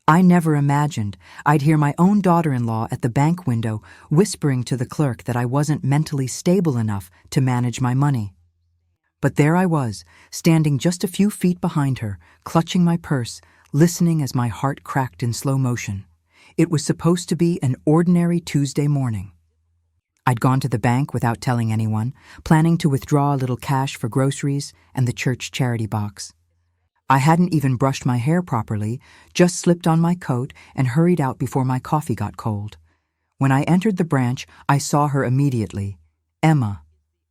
I never imagined I'd hear my own daughter-in-law at the bank window whispering to the clerk that I wasn't mentally stable enough to manage my money. But there I was, standing just a few feet behind her, clutching my purse, listening as my heart cracked in slow motion. It was supposed to be an ordinary Tuesday morning. I'd gone to the bank without telling anyone, planning to withdraw a little cash for groceries and the church charity box. I hadn't even brushed my hair properly, just slipped on my coat and hurried out before my coffee got cold. When I entered the branch, I saw her immediately. Emma,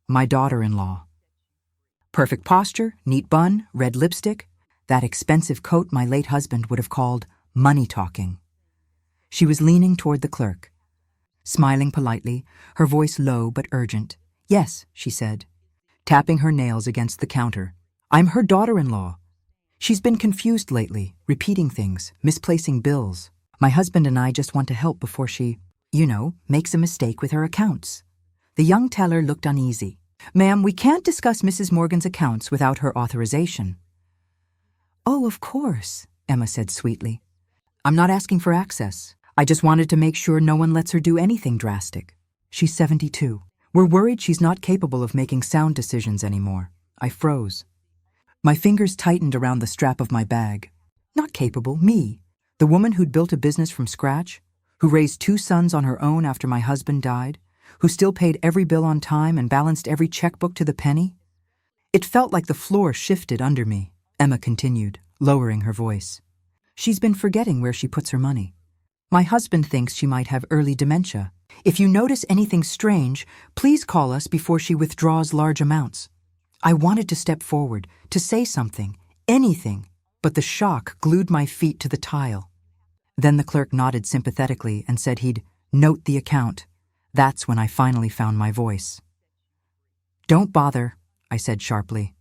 my daughter-in-law. Perfect posture, neat bun, red lipstick, that expensive coat my late husband would have called money-talking. She was leaning toward the clerk. Smiling politely, her voice low but urgent. "Yes," she said, tapping her nails against the counter. "I'm her daughter-in-law. She's been confused lately, repeating things, misplacing bills. My husband and I just want to help before she, makes a mistake with her accounts." The young teller looked uneasy. "Ma'am, we can't discuss Mrs. Morgan's accounts without her authorization." "Oh, of course," Emma said sweetly. "I'm not asking for access. I just wanted to make sure no one lets her do anything drastic. She's 72. We're worried she's not capable of making sound decisions anymore." I froze. My fingers tightened around the strap of my bag. Not capable, me. The woman who'd built a business from scratch, who raised 2 sons on her own after my husband died, who still paid every bill on time and balanced every checkbook to the penny. It felt like the floor shifted under me, Emma continued, lowering her voice. "She's been forgetting where she puts her money. My husband thinks she might have early dementia. If you notice anything strange, please call us before she withdraws large amounts." I wanted to step forward, to say something, anything, but the shock glued my feet to the tile. Then the clerk nodded sympathetically and said he'd note the account. That's when I finally found my voice. "Don't bother," I said sharply.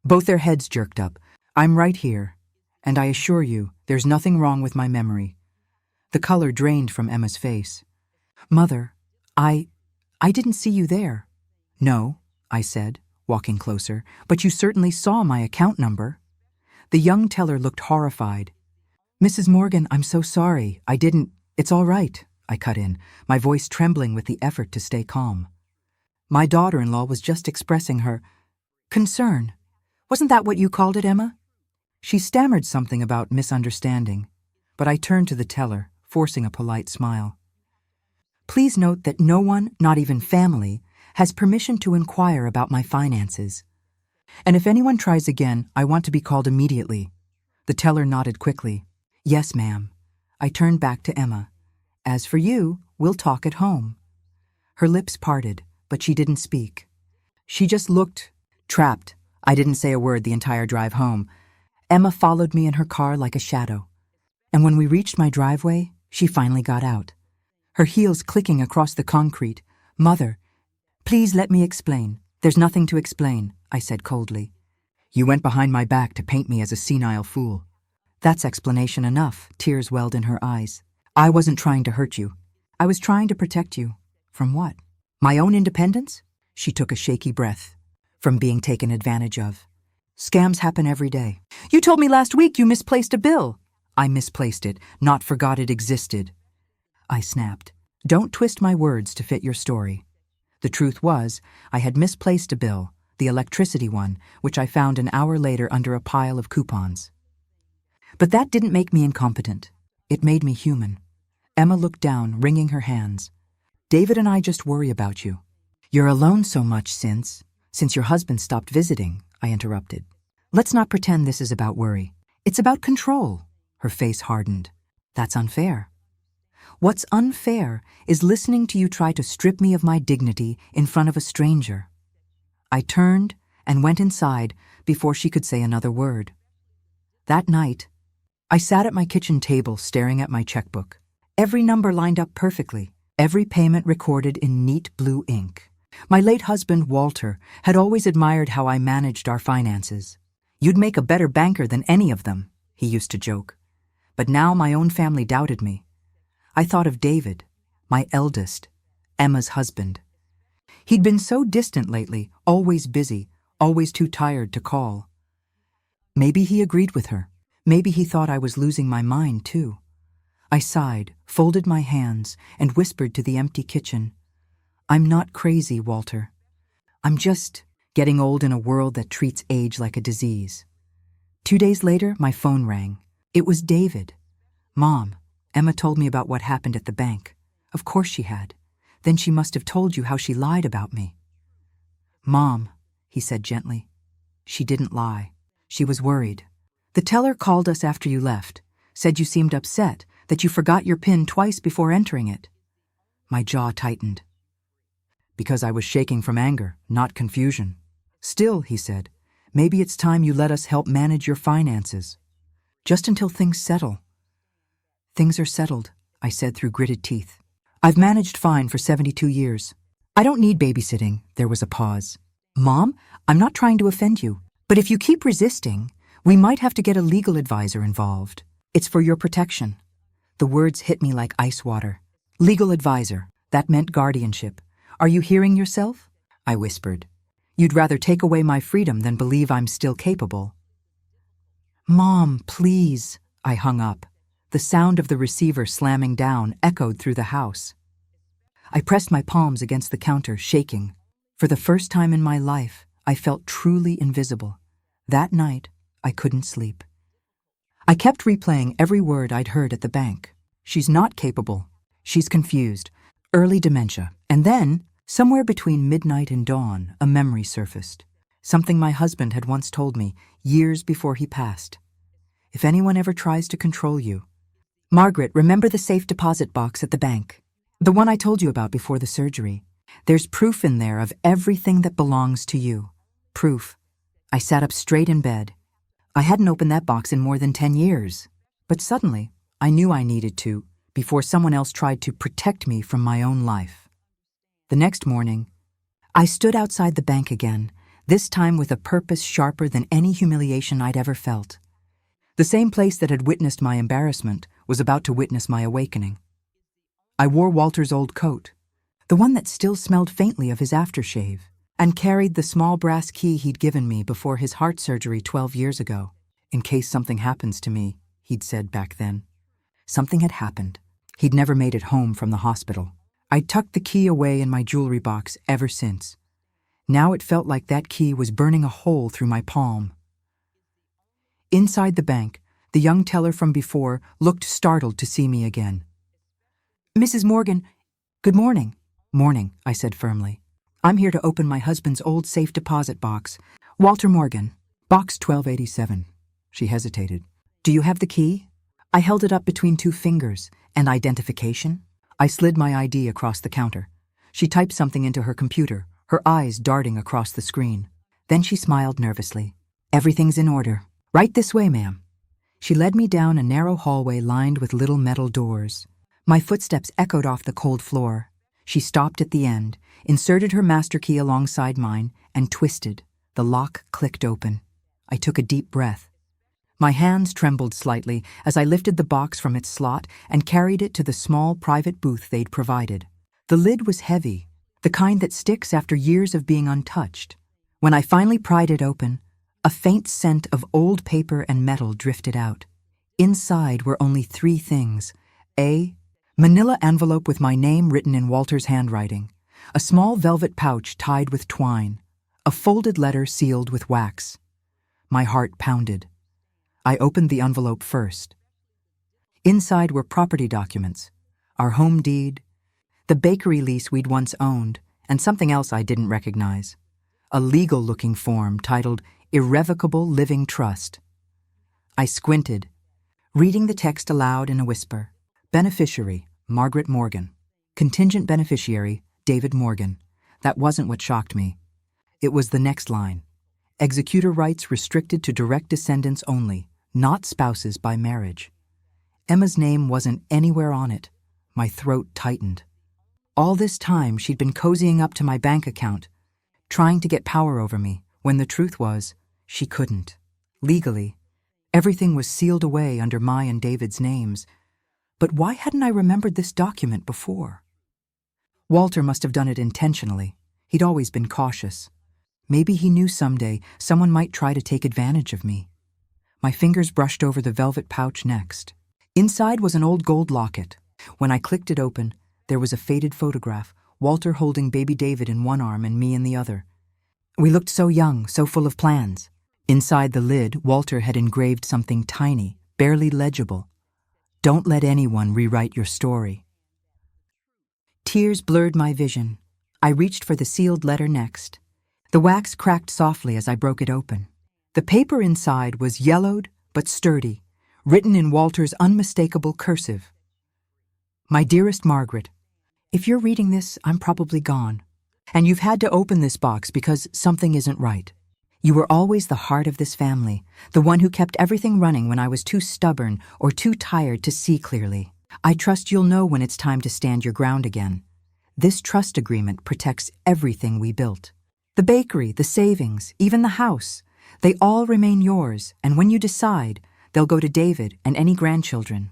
Both their heads jerked up. "I'm right here, and I assure you there's nothing wrong with my memory." The color drained from Emma's face. "Mother, I didn't see you there." "No," I said, walking closer, "but you certainly saw my account number." The young teller looked horrified. "Mrs. Morgan, I'm so sorry. I didn't—" "It's all right," I cut in, my voice trembling with the effort to stay calm. "My daughter-in-law was just expressing her concern. Wasn't that what you called it, Emma?" She stammered something about misunderstanding, but I turned to the teller, forcing a polite smile. "Please note that no one, not even family, has permission to inquire about my finances. And if anyone tries again, I want to be called immediately." The teller nodded quickly. "Yes, ma'am." I turned back to Emma. "As for you, we'll talk at home." Her lips parted, but she didn't speak. She just looked trapped. I didn't say a word the entire drive home. Emma followed me in her car like a shadow. And when we reached my driveway, she finally got out. Her heels clicking across the concrete. "Mother, please let me explain." "There's nothing to explain," I said coldly. "You went behind my back to paint me as a senile fool." That's explanation enough, tears welled in her eyes. "I wasn't trying to hurt you. I was trying to protect you." "From what? My own independence?" She took a shaky breath. "From being taken advantage of. Scams happen every day." "You told me last week you misplaced a bill." "I misplaced it, not forgot it existed." I snapped. "Don't twist my words to fit your story." The truth was, I had misplaced a bill, the electricity one, which I found an hour later under a pile of coupons. But that didn't make me incompetent. It made me human. Emma looked down, wringing her hands. "David and I just worry about you." "You're alone so much since your husband stopped visiting," I interrupted. "Let's not pretend this is about worry. It's about control." Her face hardened. "That's unfair." "What's unfair is listening to you try to strip me of my dignity in front of a stranger." I turned and went inside before she could say another word. That night, I sat at my kitchen table staring at my checkbook. Every number lined up perfectly, every payment recorded in neat blue ink. My late husband, Walter, had always admired how I managed our finances. "You'd make a better banker than any of them," he used to joke. But now my own family doubted me. I thought of David, my eldest, Emma's husband. He'd been so distant lately, always busy, always too tired to call. Maybe he agreed with her. Maybe he thought I was losing my mind, too. I sighed, folded my hands, and whispered to the empty kitchen. I'm not crazy, Walter. I'm just getting old in a world that treats age like a disease. 2 days later, my phone rang. It was David. Mom, Emma told me about what happened at the bank. Of course she had. Then she must have told you how she lied about me. Mom, he said gently. She didn't lie. She was worried. The teller called us after you left, said you seemed upset, that you forgot your PIN twice before entering it. My jaw tightened. Because I was shaking from anger, not confusion. Still, he said, maybe it's time you let us help manage your finances. Just until things settle. Things are settled, I said through gritted teeth. I've managed fine for 72 years. I don't need babysitting. There was a pause. Mom, I'm not trying to offend you, but if you keep resisting, we might have to get a legal advisor involved. It's for your protection. The words hit me like ice water. Legal advisor. That meant guardianship. Are you hearing yourself? I whispered. You'd rather take away my freedom than believe I'm still capable. Mom, please, I hung up. The sound of the receiver slamming down echoed through the house. I pressed my palms against the counter, shaking. For the first time in my life, I felt truly invisible. That night, I couldn't sleep. I kept replaying every word I'd heard at the bank. She's not capable. She's confused. Early dementia. And then, somewhere between midnight and dawn, a memory surfaced. Something my husband had once told me, years before he passed. If anyone ever tries to control you. Margaret, remember the safe deposit box at the bank? The one I told you about before the surgery. There's proof in there of everything that belongs to you. Proof. I sat up straight in bed. I hadn't opened that box in more than 10 years. But suddenly, I knew I needed to, before someone else tried to protect me from my own life. The next morning, I stood outside the bank again, this time with a purpose sharper than any humiliation I'd ever felt. The same place that had witnessed my embarrassment was about to witness my awakening. I wore Walter's old coat, the one that still smelled faintly of his aftershave, and carried the small brass key he'd given me before his heart surgery 12 years ago. In case something happens to me, he'd said back then. Something had happened. He'd never made it home from the hospital. I'd tucked the key away in my jewelry box ever since. Now it felt like that key was burning a hole through my palm. Inside the bank, the young teller from before looked startled to see me again. Mrs. Morgan, good morning. Morning, I said firmly. I'm here to open my husband's old safe deposit box. Walter Morgan, box 1287. She hesitated. Do you have the key? I held it up between 2 fingers. And identification? I slid my ID across the counter. She typed something into her computer, her eyes darting across the screen. Then she smiled nervously. Everything's in order. Right this way, ma'am. She led me down a narrow hallway lined with little metal doors. My footsteps echoed off the cold floor. She stopped at the end, inserted her master key alongside mine, and twisted. The lock clicked open. I took a deep breath. My hands trembled slightly as I lifted the box from its slot and carried it to the small private booth they'd provided. The lid was heavy, the kind that sticks after years of being untouched. When I finally pried it open, a faint scent of old paper and metal drifted out. Inside were only 3 things. A manila envelope with my name written in Walter's handwriting, a small velvet pouch tied with twine, a folded letter sealed with wax. My heart pounded. I opened the envelope first. Inside were property documents, our home deed, the bakery lease we'd once owned, and something else I didn't recognize. A legal-looking form titled Irrevocable Living Trust. I squinted, reading the text aloud in a whisper. Beneficiary, Margaret Morgan. Contingent beneficiary, David Morgan. That wasn't what shocked me. It was the next line. Executor rights restricted to direct descendants only, not spouses by marriage. Emma's name wasn't anywhere on it. My throat tightened. All this time she'd been cozying up to my bank account, trying to get power over me, when the truth was, she couldn't. Legally, everything was sealed away under my and David's names. But why hadn't I remembered this document before? Walter must have done it intentionally. He'd always been cautious. Maybe he knew someday someone might try to take advantage of me. My fingers brushed over the velvet pouch next. Inside was an old gold locket. When I clicked it open, there was a faded photograph, Walter holding baby David in one arm and me in the other. We looked so young, so full of plans. Inside the lid, Walter had engraved something tiny, barely legible. Don't let anyone rewrite your story. Tears blurred my vision. I reached for the sealed letter next. The wax cracked softly as I broke it open. The paper inside was yellowed but sturdy, written in Walter's unmistakable cursive. My dearest Margaret, if you're reading this, I'm probably gone. And you've had to open this box because something isn't right. You were always the heart of this family, the one who kept everything running when I was too stubborn or too tired to see clearly. I trust you'll know when it's time to stand your ground again. This trust agreement protects everything we built. The bakery, the savings, even the house, they all remain yours, and when you decide, they'll go to David and any grandchildren.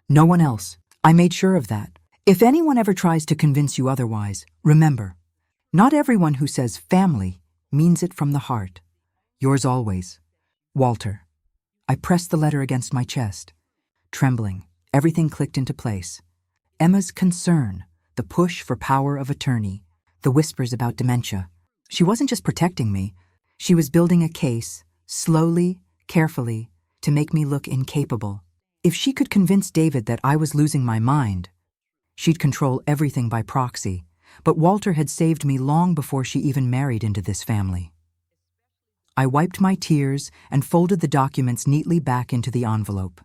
No one else. I made sure of that. If anyone ever tries to convince you otherwise, remember, not everyone who says family means it from the heart. Yours always, Walter. I pressed the letter against my chest. Trembling, everything clicked into place. Emma's concern, the push for power of attorney, the whispers about dementia. She wasn't just protecting me. She was building a case, slowly, carefully, to make me look incapable. If she could convince David that I was losing my mind, she'd control everything by proxy. But Walter had saved me long before she even married into this family. I wiped my tears and folded the documents neatly back into the envelope.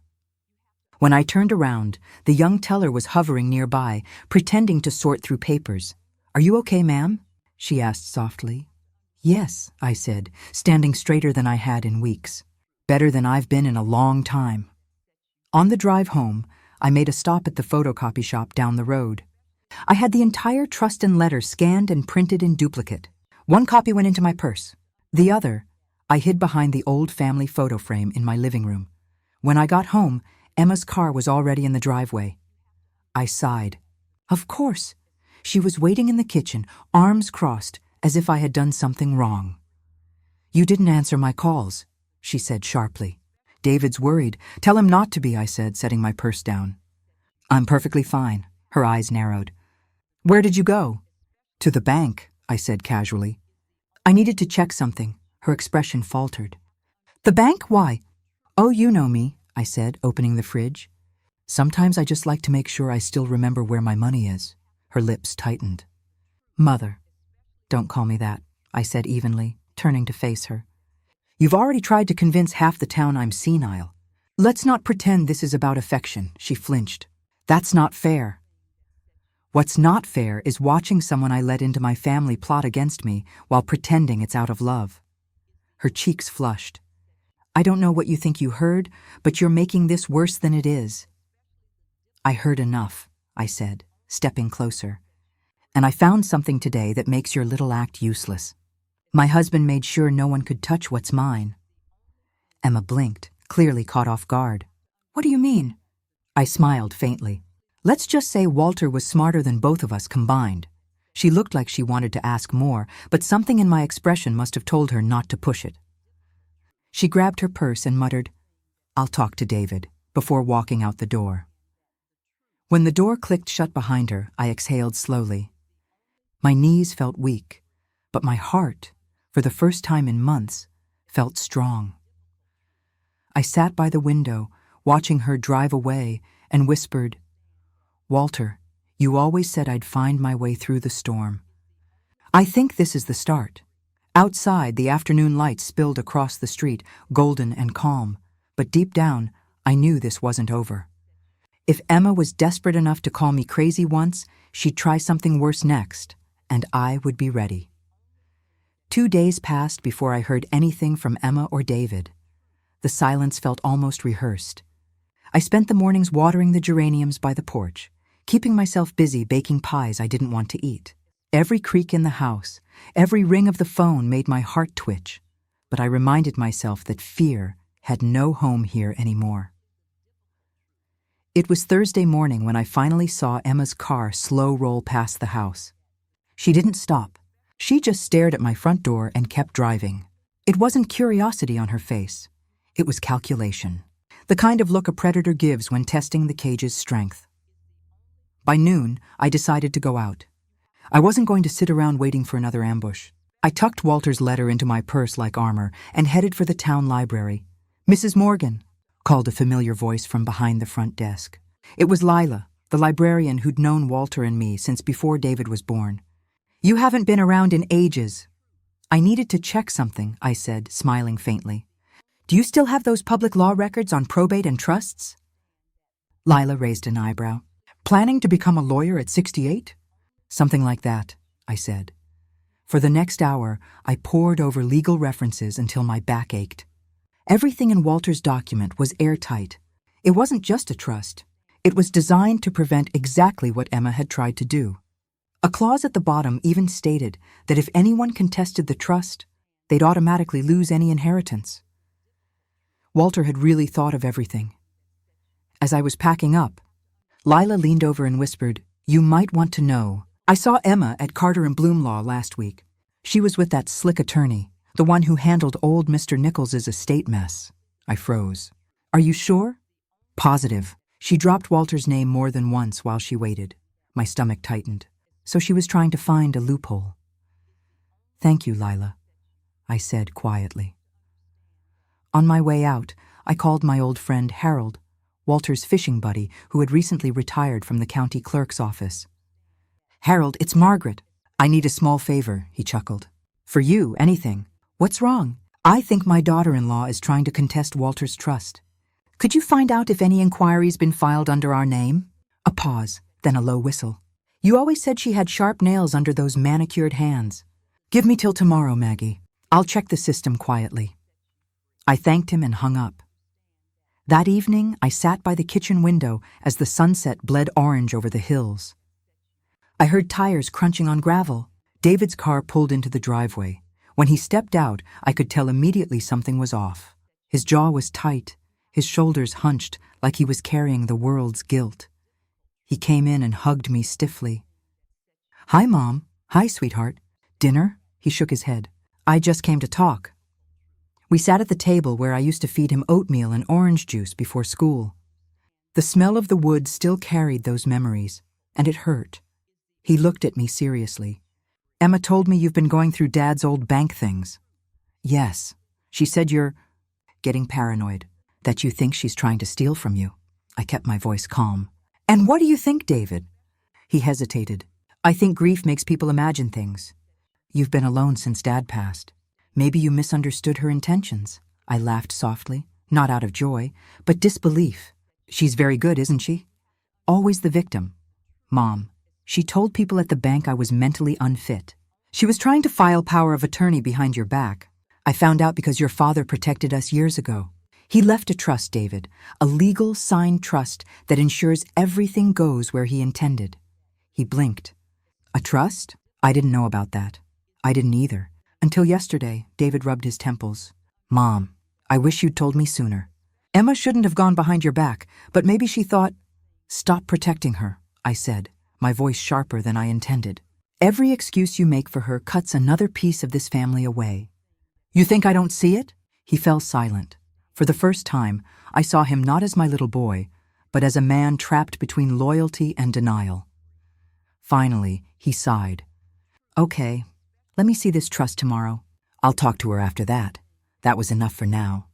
When I turned around, the young teller was hovering nearby, pretending to sort through papers. "Are you okay, ma'am?" she asked softly. "Yes," I said, standing straighter than I had in weeks. "Better than I've been in a long time." On the drive home, I made a stop at the photocopy shop down the road. I had the entire trust and letter scanned and printed in duplicate. One copy went into my purse. The other, I hid behind the old family photo frame in my living room. When I got home, Emma's car was already in the driveway. I sighed. Of course. She was waiting in the kitchen, arms crossed, as if I had done something wrong. "You didn't answer my calls," she said sharply. "David's worried. Tell him not to be," I said, setting my purse down. "I'm perfectly fine." Her eyes narrowed. "Where did you go?" "To the bank," I said casually. "I needed to check something." Her expression faltered. "The bank? Why?" "Oh, you know me," I said, opening the fridge. "Sometimes I just like to make sure I still remember where my money is." Her lips tightened. "Mother." "Don't call me that," I said evenly, turning to face her. "You've already tried to convince half the town I'm senile. Let's not pretend this is about affection." She flinched. "That's not fair." "What's not fair is watching someone I let into my family plot against me while pretending it's out of love." Her cheeks flushed. "I don't know what you think you heard, but you're making this worse than it is." "I heard enough," I said, stepping closer. "And I found something today that makes your little act useless. My husband made sure no one could touch what's mine." Emma blinked, clearly caught off guard. "What do you mean?" I smiled faintly. "Let's just say Walter was smarter than both of us combined." She looked like she wanted to ask more, but something in my expression must have told her not to push it. She grabbed her purse and muttered, "I'll talk to David," before walking out the door. When the door clicked shut behind her, I exhaled slowly. My knees felt weak, but my heart, for the first time in months, felt strong. I sat by the window, watching her drive away, and whispered, "Walter, you always said I'd find my way through the storm." I think this is the start. Outside, the afternoon light spilled across the street, golden and calm, but deep down, I knew this wasn't over. If Emma was desperate enough to call me crazy once, she'd try something worse next, and I would be ready. 2 days passed before I heard anything from Emma or David. The silence felt almost rehearsed. I spent the mornings watering the geraniums by the porch, keeping myself busy baking pies I didn't want to eat. Every creak in the house, every ring of the phone made my heart twitch, but I reminded myself that fear had no home here anymore. It was Thursday morning when I finally saw Emma's car slow roll past the house. She didn't stop. She just stared at my front door and kept driving. It wasn't curiosity on her face. It was calculation. The kind of look a predator gives when testing the cage's strength. By noon, I decided to go out. I wasn't going to sit around waiting for another ambush. I tucked Walter's letter into my purse like armor and headed for the town library. "Mrs. Morgan," called a familiar voice from behind the front desk. It was Lila, the librarian who'd known Walter and me since before David was born. "You haven't been around in ages." "I needed to check something," I said, smiling faintly. "Do you still have those public law records on probate and trusts?" Lila raised an eyebrow. "Planning to become a lawyer at 68? "Something like that," I said. For the next hour, I pored over legal references until my back ached. Everything in Walter's document was airtight. It wasn't just a trust. It was designed to prevent exactly what Emma had tried to do. A clause at the bottom even stated that if anyone contested the trust, they'd automatically lose any inheritance. Walter had really thought of everything. As I was packing up, Lila leaned over and whispered, "You might want to know. I saw Emma at Carter and Bloomlaw last week. She was with that slick attorney, the one who handled old Mr. Nichols's estate mess." I froze. "Are you sure?" "Positive. She dropped Walter's name more than once while she waited." My stomach tightened. So she was trying to find a loophole. "Thank you, Lila," I said quietly. On my way out, I called my old friend Harold, Walter's fishing buddy who had recently retired from the county clerk's office. "Harold, it's Margaret. I need a small favor," he chuckled. "For you, anything. What's wrong?" "I think my daughter-in-law is trying to contest Walter's trust. Could you find out if any inquiry's been filed under our name?" A pause, then a low whistle. "You always said she had sharp nails under those manicured hands." "Give me till tomorrow, Maggie. I'll check the system quietly." I thanked him and hung up. That evening, I sat by the kitchen window as the sunset bled orange over the hills. I heard tires crunching on gravel. David's car pulled into the driveway. When he stepped out, I could tell immediately something was off. His jaw was tight, his shoulders hunched like he was carrying the world's guilt. He came in and hugged me stiffly. "Hi, Mom. Hi, sweetheart. Dinner?" He shook his head. "I just came to talk." We sat at the table where I used to feed him oatmeal and orange juice before school. The smell of the wood still carried those memories, and it hurt. He looked at me seriously. "Emma told me you've been going through Dad's old bank things." "Yes. She said you're getting paranoid, that you think she's trying to steal from you." I kept my voice calm. "And what do you think, David?" He hesitated. "I think grief makes people imagine things. You've been alone since Dad passed. Maybe you misunderstood her intentions." I laughed softly, not out of joy, but disbelief. "She's very good, isn't she?" "Always the victim." "Mom, she told people at the bank I was mentally unfit. She was trying to file power of attorney behind your back. I found out because your father protected us years ago. He left a trust, David, a legal signed trust that ensures everything goes where he intended." He blinked. "A trust? I didn't know about that." "I didn't either. Until yesterday," David rubbed his temples. "Mom, I wish you'd told me sooner. Emma shouldn't have gone behind your back, but maybe she thought—" "Stop protecting her," I said, my voice sharper than I intended. "Every excuse you make for her cuts another piece of this family away." "You think I don't see it?" He fell silent. For the first time, I saw him not as my little boy, but as a man trapped between loyalty and denial. Finally, he sighed. "Okay, let me see this trust tomorrow. I'll talk to her after that." That was enough for now.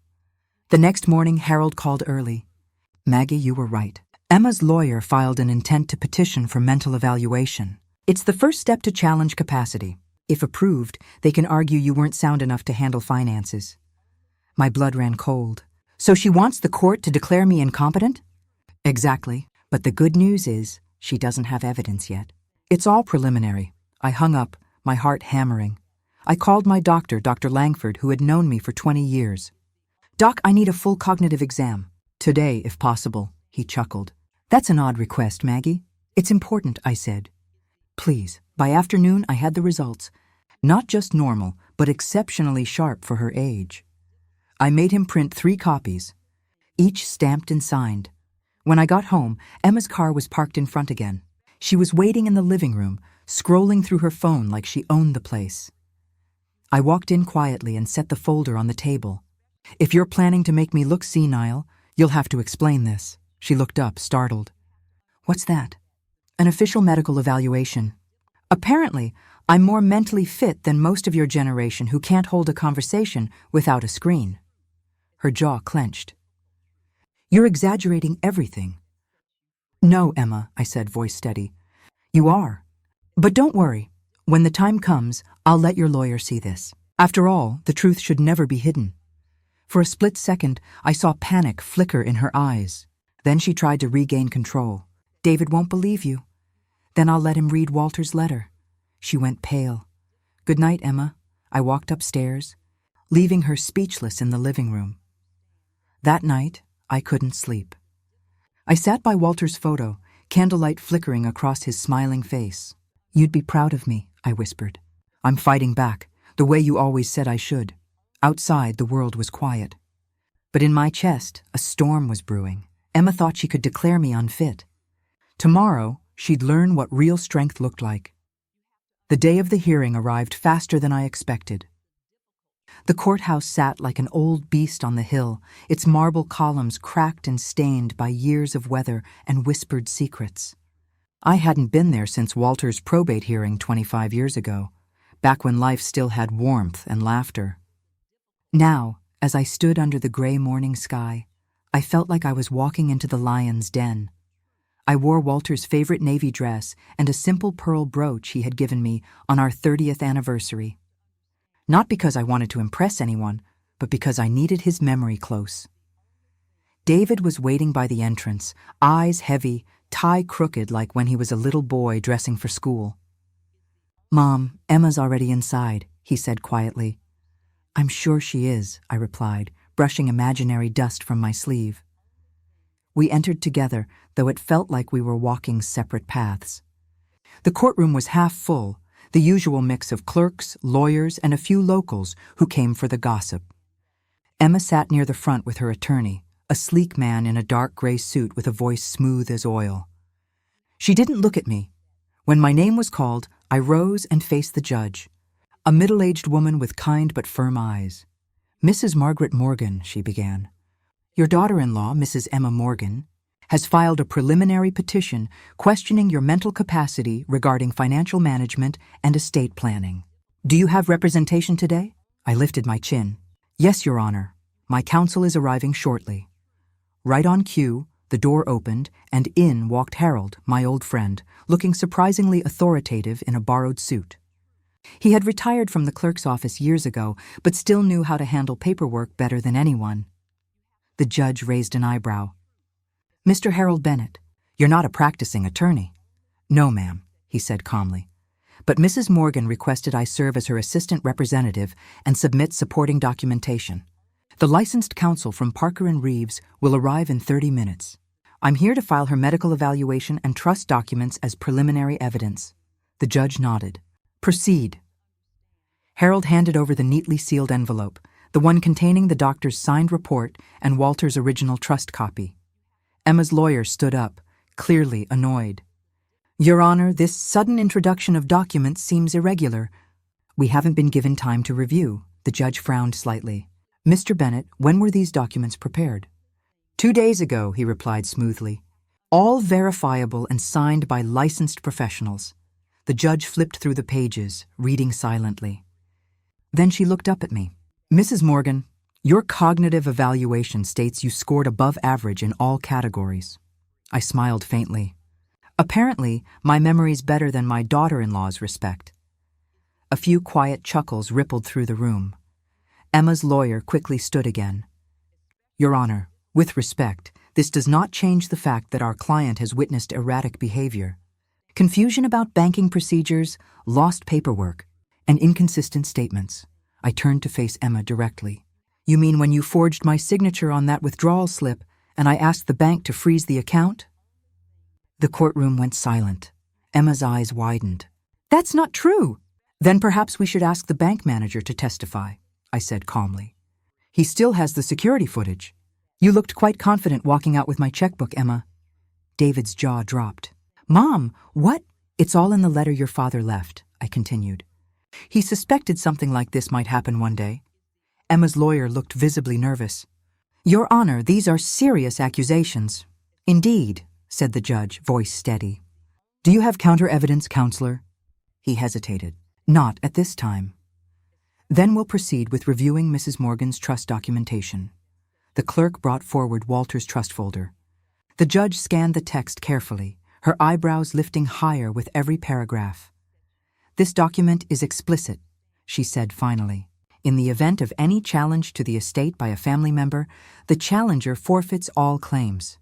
The next morning, Harold called early. "Maggie, you were right. Emma's lawyer filed an intent to petition for mental evaluation. It's the first step to challenge capacity. If approved, they can argue you weren't sound enough to handle finances." My blood ran cold. "So she wants the court to declare me incompetent?" "Exactly. But the good news is she doesn't have evidence yet. It's all preliminary." I hung up, my heart hammering. I called my doctor, Dr. Langford, who had known me for 20 years. "Doc, I need a full cognitive exam." "Today, if possible," he chuckled. "That's an odd request, Maggie." "It's important," I said. "Please." By afternoon, I had the results. Not just normal, but exceptionally sharp for her age. I made him print 3 copies, each stamped and signed. When I got home, Emma's car was parked in front again. She was waiting in the living room, scrolling through her phone like she owned the place. I walked in quietly and set the folder on the table. If you're planning to make me look senile, you'll have to explain this. She looked up, startled. What's that? An official medical evaluation. Apparently, I'm more mentally fit than most of your generation who can't hold a conversation without a screen. Her jaw clenched. You're exaggerating everything. No, Emma, I said, voice steady. You are. But don't worry. When the time comes, I'll let your lawyer see this. After all, the truth should never be hidden. For a split second, I saw panic flicker in her eyes. Then she tried to regain control. David won't believe you. Then I'll let him read Walter's letter. She went pale. Good night, Emma. I walked upstairs, leaving her speechless in the living room. That night, I couldn't sleep. I sat by Walter's photo, candlelight flickering across his smiling face. You'd be proud of me, I whispered. I'm fighting back, the way you always said I should. Outside, the world was quiet. But in my chest, a storm was brewing. Emma thought she could declare me unfit. Tomorrow, she'd learn what real strength looked like. The day of the hearing arrived faster than I expected. The courthouse sat like an old beast on the hill, its marble columns cracked and stained by years of weather and whispered secrets. I hadn't been there since Walter's probate hearing 25 years ago, back when life still had warmth and laughter. Now, as I stood under the gray morning sky, I felt like I was walking into the lion's den. I wore Walter's favorite navy dress and a simple pearl brooch he had given me on our 30th anniversary. Not because I wanted to impress anyone, but because I needed his memory close. David was waiting by the entrance, eyes heavy, tie crooked like when he was a little boy dressing for school. Mom, Emma's already inside, he said quietly. I'm sure she is, I replied, brushing imaginary dust from my sleeve. We entered together, though it felt like we were walking separate paths. The courtroom was half full, the usual mix of clerks, lawyers, and a few locals who came for the gossip. Emma sat near the front with her attorney, a sleek man in a dark gray suit with a voice smooth as oil. She didn't look at me. When my name was called, I rose and faced the judge, a middle-aged woman with kind but firm eyes. Mrs. Margaret Morgan, she began. Your daughter-in-law, Mrs. Emma Morgan, has filed a preliminary petition questioning your mental capacity regarding financial management and estate planning. Do you have representation today? I lifted my chin. Yes, Your Honor. My counsel is arriving shortly. Right on cue, the door opened, and in walked Harold, my old friend, looking surprisingly authoritative in a borrowed suit. He had retired from the clerk's office years ago, but still knew how to handle paperwork better than anyone. The judge raised an eyebrow. Mr. Harold Bennett, you're not a practicing attorney. No, ma'am, he said calmly. But Mrs. Morgan requested I serve as her assistant representative and submit supporting documentation. The licensed counsel from Parker and Reeves will arrive in 30 minutes. I'm here to file her medical evaluation and trust documents as preliminary evidence. The judge nodded. Proceed. Harold handed over the neatly sealed envelope, the one containing the doctor's signed report and Walter's original trust copy. Emma's lawyer stood up, clearly annoyed. Your Honor, this sudden introduction of documents seems irregular. We haven't been given time to review. The judge frowned slightly. Mr. Bennett, when were these documents prepared? 2 days ago, he replied smoothly. All verifiable and signed by licensed professionals. The judge flipped through the pages, reading silently. Then she looked up at me. Mrs. Morgan, your cognitive evaluation states you scored above average in all categories. I smiled faintly. Apparently, my memory's better than my daughter-in-law's respect. A few quiet chuckles rippled through the room. Emma's lawyer quickly stood again. Your Honor, with respect, this does not change the fact that our client has witnessed erratic behavior. Confusion about banking procedures, lost paperwork, and inconsistent statements. I turned to face Emma directly. You mean when you forged my signature on that withdrawal slip and I asked the bank to freeze the account? The courtroom went silent. Emma's eyes widened. That's not true. Then perhaps we should ask the bank manager to testify, I said calmly. He still has the security footage. You looked quite confident walking out with my checkbook, Emma. David's jaw dropped. Mom, what? It's all in the letter your father left, I continued. He suspected something like this might happen one day. Emma's lawyer looked visibly nervous. Your Honor, these are serious accusations. Indeed, said the judge, voice steady. Do you have counter-evidence, counselor? He hesitated. Not at this time. Then we'll proceed with reviewing Mrs. Morgan's trust documentation. The clerk brought forward Walter's trust folder. The judge scanned the text carefully, her eyebrows lifting higher with every paragraph. This document is explicit, she said finally. In the event of any challenge to the estate by a family member, the challenger forfeits all claims.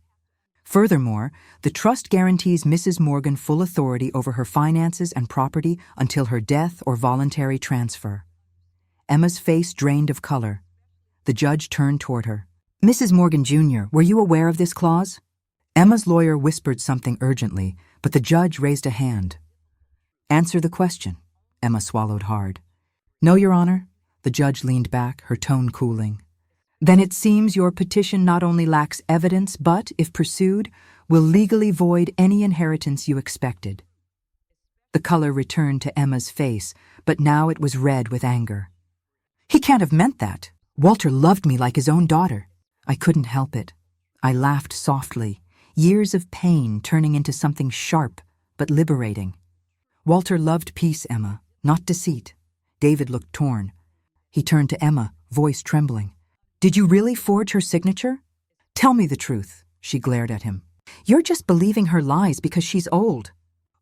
Furthermore, the trust guarantees Mrs. Morgan full authority over her finances and property until her death or voluntary transfer. Emma's face drained of color. The judge turned toward her. Mrs. Morgan, Jr., were you aware of this clause? Emma's lawyer whispered something urgently, but the judge raised a hand. Answer the question. Emma swallowed hard. No, Your Honor. The judge leaned back, her tone cooling. Then it seems your petition not only lacks evidence, but, if pursued, will legally void any inheritance you expected. The color returned to Emma's face, but now it was red with anger. He can't have meant that. Walter loved me like his own daughter. I couldn't help it. I laughed softly, years of pain turning into something sharp but liberating. Walter loved peace, Emma, not deceit. David looked torn. He turned to Emma, voice trembling. Did you really forge her signature? Tell me the truth, she glared at him. You're just believing her lies because she's old.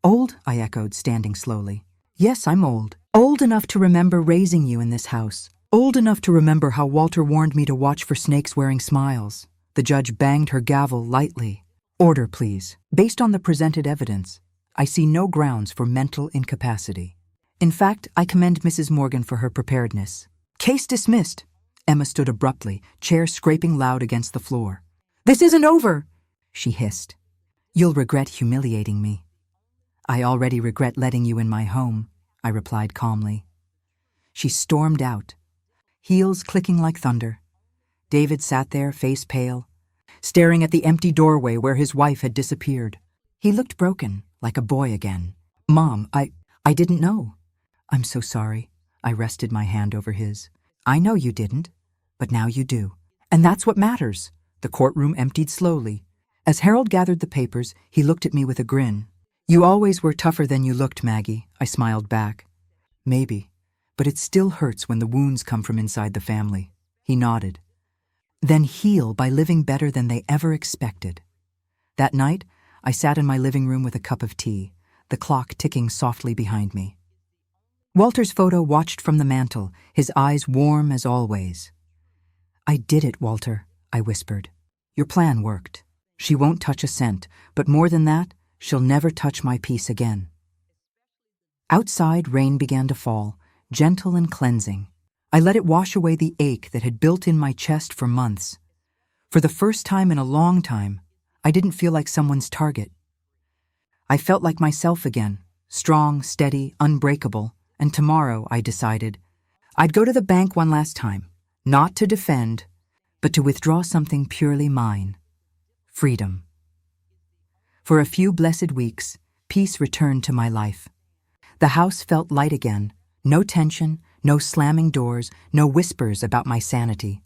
Old? I echoed, standing slowly. Yes, I'm old. Old enough to remember raising you in this house. Old enough to remember how Walter warned me to watch for snakes wearing smiles. The judge banged her gavel lightly. Order, please. Based on the presented evidence, I see no grounds for mental incapacity. In fact, I commend Mrs. Morgan for her preparedness. Case dismissed. Emma stood abruptly, chair scraping loud against the floor. This isn't over, she hissed. You'll regret humiliating me. I already regret letting you in my home, I replied calmly. She stormed out, heels clicking like thunder. David sat there, face pale, staring at the empty doorway where his wife had disappeared. He looked broken, like a boy again. Mom, I didn't know. I'm so sorry. I rested my hand over his. I know you didn't, but now you do. And that's what matters. The courtroom emptied slowly. As Harold gathered the papers, he looked at me with a grin. You always were tougher than you looked, Maggie, I smiled back. Maybe, but it still hurts when the wounds come from inside the family. He nodded. Then heal by living better than they ever expected. That night, I sat in my living room with a cup of tea, the clock ticking softly behind me. Walter's photo watched from the mantel, his eyes warm as always. I did it, Walter, I whispered. Your plan worked. She won't touch a cent, but more than that, she'll never touch my peace again. Outside, rain began to fall, gentle and cleansing. I let it wash away the ache that had built in my chest for months. For the first time in a long time, I didn't feel like someone's target. I felt like myself again, strong, steady, unbreakable. And tomorrow, I decided, I'd go to the bank one last time, not to defend, but to withdraw something purely mine. Freedom. For a few blessed weeks, peace returned to my life. The house felt light again, no tension, no slamming doors, no whispers about my sanity.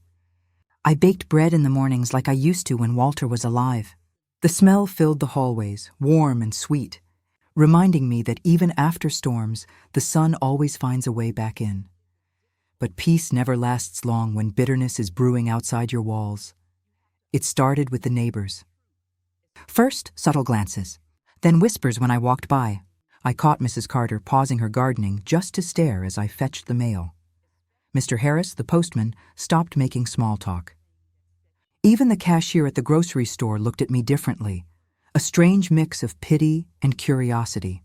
I baked bread in the mornings like I used to when Walter was alive. The smell filled the hallways, warm and sweet, reminding me that even after storms, the sun always finds a way back in. But peace never lasts long when bitterness is brewing outside your walls. It started with the neighbors. First, subtle glances, then whispers when I walked by. I caught Mrs. Carter pausing her gardening just to stare as I fetched the mail. Mr. Harris, the postman, stopped making small talk. Even the cashier at the grocery store looked at me differently, a strange mix of pity and curiosity.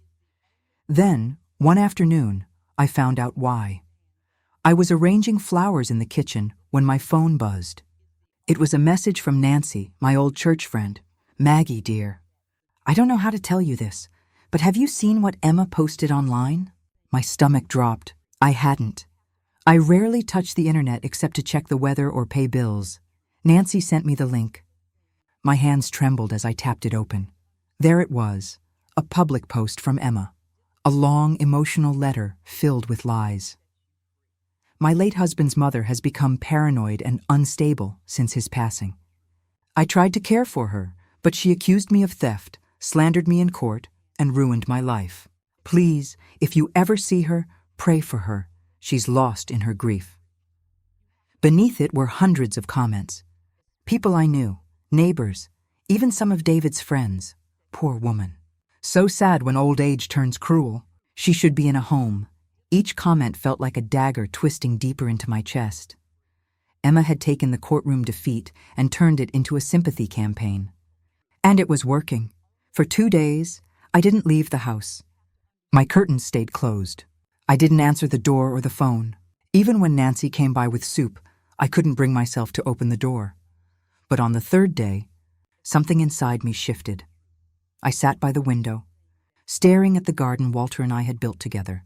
Then, one afternoon, I found out why. I was arranging flowers in the kitchen when my phone buzzed. It was a message from Nancy, my old church friend. Maggie, dear. I don't know how to tell you this, but have you seen what Emma posted online? My stomach dropped. I hadn't. I rarely touch the internet except to check the weather or pay bills. Nancy sent me the link. My hands trembled as I tapped it open. There it was, a public post from Emma, a long, emotional letter filled with lies. My late husband's mother has become paranoid and unstable since his passing. I tried to care for her, but she accused me of theft, slandered me in court, and ruined my life. Please, if you ever see her, pray for her. She's lost in her grief." Beneath it were hundreds of comments. People I knew, neighbors, even some of David's friends. Poor woman. So sad when old age turns cruel. She should be in a home. Each comment felt like a dagger twisting deeper into my chest. Emma had taken the courtroom defeat and turned it into a sympathy campaign. And it was working. For 2 days, I didn't leave the house. My curtains stayed closed. I didn't answer the door or the phone. Even when Nancy came by with soup, I couldn't bring myself to open the door. But on the 3rd day, something inside me shifted. I sat by the window, staring at the garden Walter and I had built together.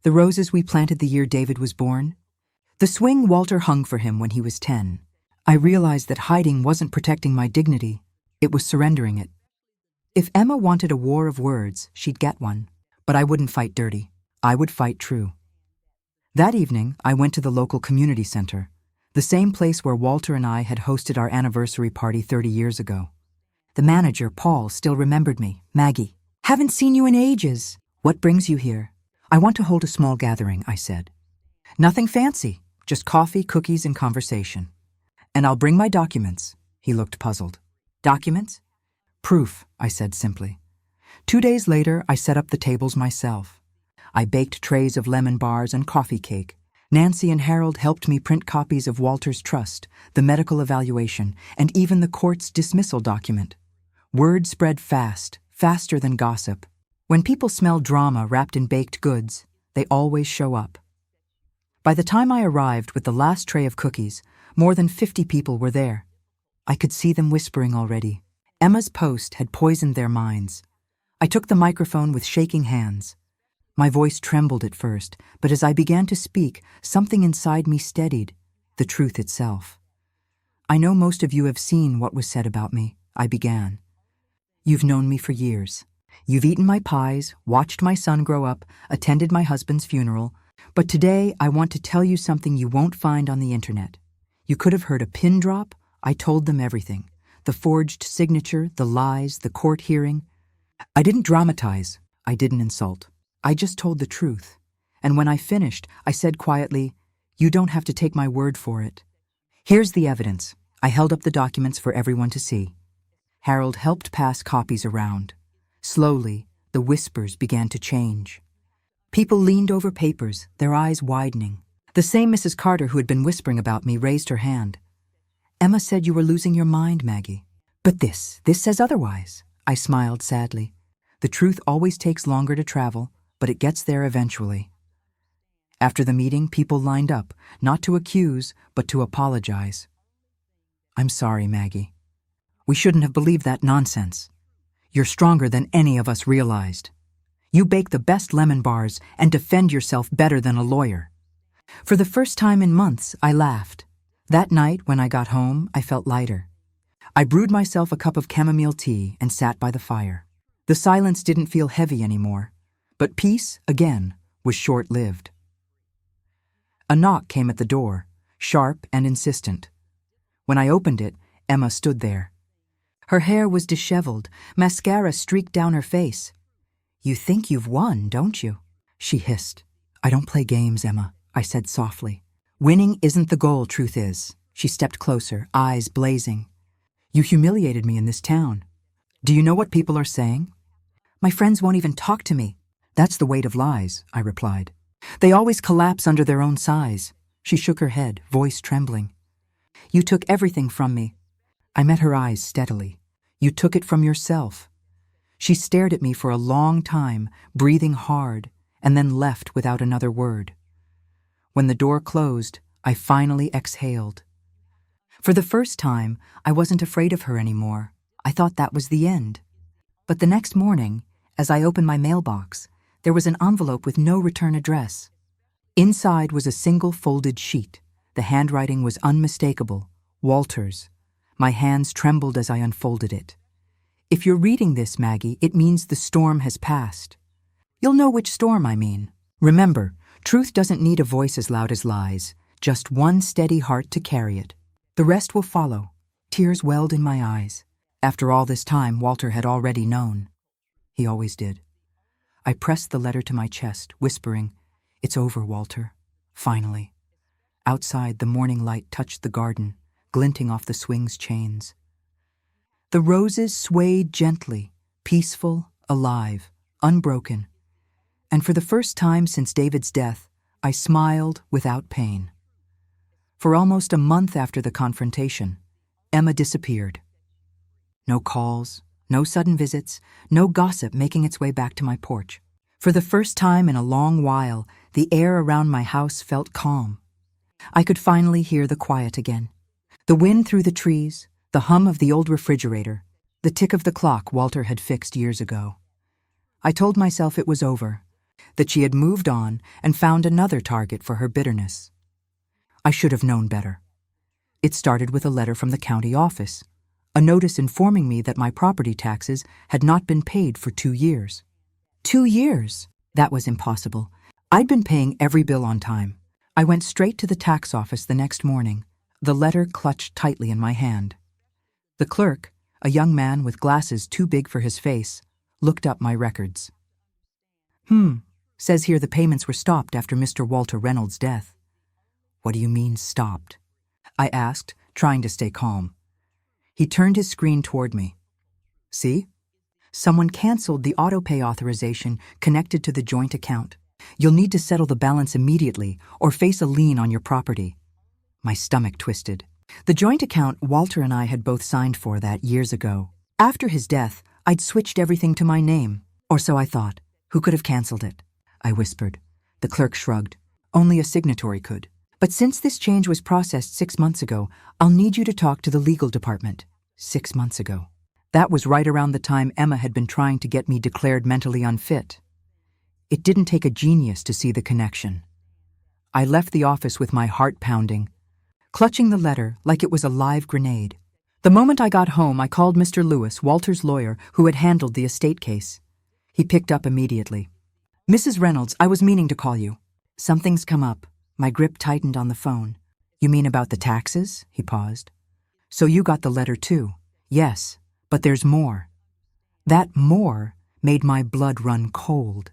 The roses we planted the year David was born. The swing Walter hung for him when he was 10. I realized that hiding wasn't protecting my dignity, it was surrendering it. If Emma wanted a war of words, she'd get one. But I wouldn't fight dirty. I would fight true. That evening, I went to the local community center, the same place where Walter and I had hosted our anniversary party 30 years ago. The manager, Paul, still remembered me. "Maggie, haven't seen you in ages. What brings you here?" "I want to hold a small gathering," I said. "Nothing fancy, just coffee, cookies, and conversation. And I'll bring my documents." He looked puzzled. "Documents?" "Proof," I said simply. 2 days later, I set up the tables myself. I baked trays of lemon bars and coffee cake. Nancy and Harold helped me print copies of Walter's trust, the medical evaluation, and even the court's dismissal document. Word spread fast, faster than gossip. When people smell drama wrapped in baked goods, they always show up. By the time I arrived with the last tray of cookies, more than 50 people were there. I could see them whispering already. Emma's post had poisoned their minds. I took the microphone with shaking hands. My voice trembled at first, but as I began to speak, something inside me steadied, the truth itself. "I know most of you have seen what was said about me," I began. "You've known me for years. You've eaten my pies, watched my son grow up, attended my husband's funeral. But today I want to tell you something you won't find on the internet. You could have heard a pin drop. I told them everything. The forged signature, the lies, the court hearing. I didn't dramatize. I didn't insult. I just told the truth. And when I finished, I said quietly, 'You don't have to take my word for it. Here's the evidence.' I held up the documents for everyone to see. Harold helped pass copies around. Slowly, the whispers began to change. People leaned over papers, their eyes widening. The same Mrs. Carter who had been whispering about me raised her hand. "Emma said you were losing your mind, Maggie. But this says otherwise." I smiled sadly. The truth always takes longer to travel, but it gets there eventually. After the meeting, people lined up, not to accuse, but to apologize. "I'm sorry, Maggie. We shouldn't have believed that nonsense. You're stronger than any of us realized. You bake the best lemon bars and defend yourself better than a lawyer." For the first time in months, I laughed. That night, when I got home, I felt lighter. I brewed myself a cup of chamomile tea and sat by the fire. The silence didn't feel heavy anymore, but peace, again, was short-lived. A knock came at the door, sharp and insistent. When I opened it, Emma stood there. Her hair was disheveled, mascara streaked down her face. "You think you've won, don't you?" she hissed. "I don't play games, Emma," I said softly. "Winning isn't the goal, truth is." She stepped closer, eyes blazing. "You humiliated me in this town. Do you know what people are saying? My friends won't even talk to me." "That's the weight of lies," I replied. "They always collapse under their own size." She shook her head, voice trembling. "You took everything from me." I met her eyes steadily. "You took it from yourself." She stared at me for a long time, breathing hard, and then left without another word. When the door closed, I finally exhaled. For the first time, I wasn't afraid of her anymore. I thought that was the end. But the next morning, as I opened my mailbox, there was an envelope with no return address. Inside was a single folded sheet. The handwriting was unmistakable. Walter's. My hands trembled as I unfolded it. "If you're reading this, Maggie, it means the storm has passed. You'll know which storm I mean. Remember, Truth doesn't need a voice as loud as lies, just one steady heart to carry it. The rest will follow. Tears welled in my eyes. After all this time, Walter had already known. He always did. I pressed the letter to my chest, whispering, "It's over, Walter. Finally." Outside, the morning light touched the garden, glinting off the swing's chains. The roses swayed gently, peaceful, alive, unbroken. And for the first time since David's death, I smiled without pain. For almost a month after the confrontation, Emma disappeared. No calls, no sudden visits, no gossip making its way back to my porch. For the first time in a long while, the air around my house felt calm. I could finally hear the quiet again. The wind through the trees, the hum of the old refrigerator, the tick of the clock Walter had fixed years ago. I told myself it was over, that she had moved on and found another target for her bitterness. I should have known better. It started with a letter from the county office, a notice informing me that my property taxes had not been paid for 2 years. 2 years? That was impossible. I'd been paying every bill on time. I went straight to the tax office the next morning, the letter clutched tightly in my hand. The clerk, a young man with glasses too big for his face, looked up my records. Says here the payments were stopped after Mr. Walter Reynolds' death." "What do you mean, stopped?" I asked, trying to stay calm. He turned his screen toward me. "See? Someone canceled the auto-pay authorization connected to the joint account. You'll need to settle the balance immediately or face a lien on your property." My stomach twisted. The joint account Walter and I had both signed for that years ago. After his death, I'd switched everything to my name, or so I thought. Who could have canceled it? I whispered. The clerk shrugged. "Only a signatory could. But since this change was processed 6 months ago, I'll need you to talk to the legal department." 6 months ago. That was right around the time Emma had been trying to get me declared mentally unfit. It didn't take a genius to see the connection. I left the office with my heart pounding, clutching the letter like it was a live grenade. The moment I got home, I called Mr. Lewis, Walter's lawyer, who had handled the estate case. He picked up immediately. "Mrs. Reynolds, I was meaning to call you." "Something's come up." My grip tightened on the phone. "You mean about the taxes?" He paused. "So you got the letter too?" "Yes, but there's more." That more made my blood run cold.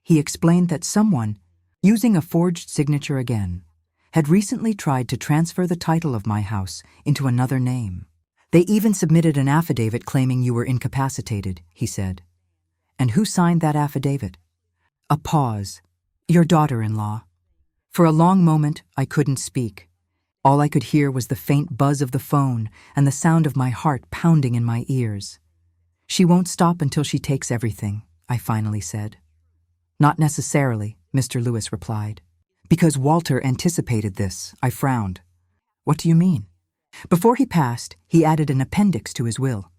He explained that someone, using a forged signature again, had recently tried to transfer the title of my house into another name. "They even submitted an affidavit claiming you were incapacitated," he said. "And who signed that affidavit?" A pause. "Your daughter-in-law." For a long moment, I couldn't speak. All I could hear was the faint buzz of the phone and the sound of my heart pounding in my ears. "She won't stop until she takes everything," I finally said. "Not necessarily," Mr. Lewis replied. "Because Walter anticipated this," I frowned. "What do you mean?" "Before he passed, he added an appendix to his will.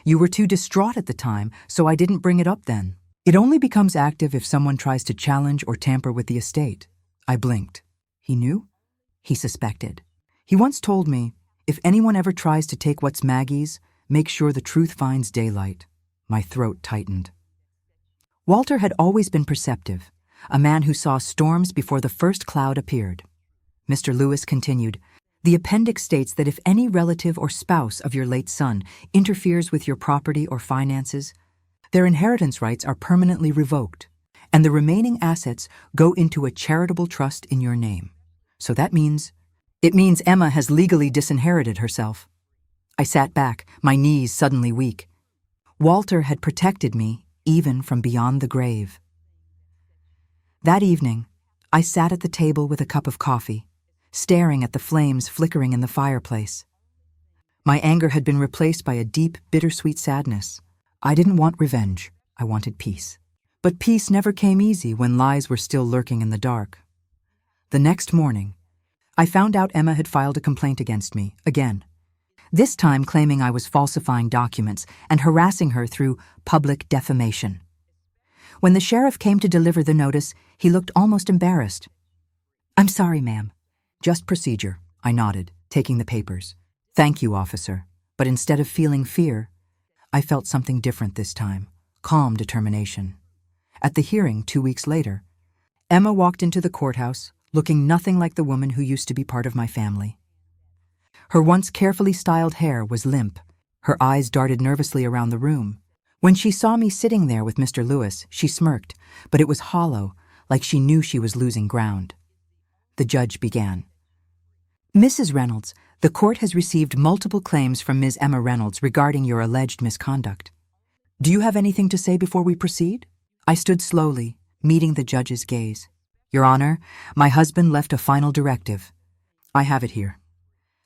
You were too distraught at the time, so I didn't bring it up then. It only becomes active if someone tries to challenge or tamper with the estate." I blinked. He knew? He suspected. He once told me, "If anyone ever tries to take what's Maggie's, make sure the truth finds daylight." My throat tightened. Walter had always been perceptive, a man who saw storms before the first cloud appeared. Mr. Lewis continued, "The appendix states that if any relative or spouse of your late son interferes with your property or finances, their inheritance rights are permanently revoked, and the remaining assets go into a charitable trust in your name. So that means... It means Emma has legally disinherited herself." I sat back, my knees suddenly weak. Walter had protected me, even from beyond the grave. That evening, I sat at the table with a cup of coffee, staring at the flames flickering in the fireplace. My anger had been replaced by a deep, bittersweet sadness. I didn't want revenge. I wanted peace. But peace never came easy when lies were still lurking in the dark. The next morning, I found out Emma had filed a complaint against me, again. This time claiming I was falsifying documents and harassing her through public defamation. When the sheriff came to deliver the notice, he looked almost embarrassed. "I'm sorry, ma'am." "Just procedure," I nodded, taking the papers. "Thank you, officer." But instead of feeling fear, I felt something different this time, calm determination. At the hearing 2 weeks later, Emma walked into the courthouse, looking nothing like the woman who used to be part of my family. Her once carefully styled hair was limp. Her eyes darted nervously around the room. When she saw me sitting there with Mr. Lewis, she smirked, but it was hollow, like she knew she was losing ground. The judge began. Mrs. Reynolds, the court has received multiple claims from Ms. Emma Reynolds regarding your alleged misconduct. Do you have anything to say before we proceed? I stood slowly, meeting the judge's gaze. Your Honor, my husband left a final directive. I have it here.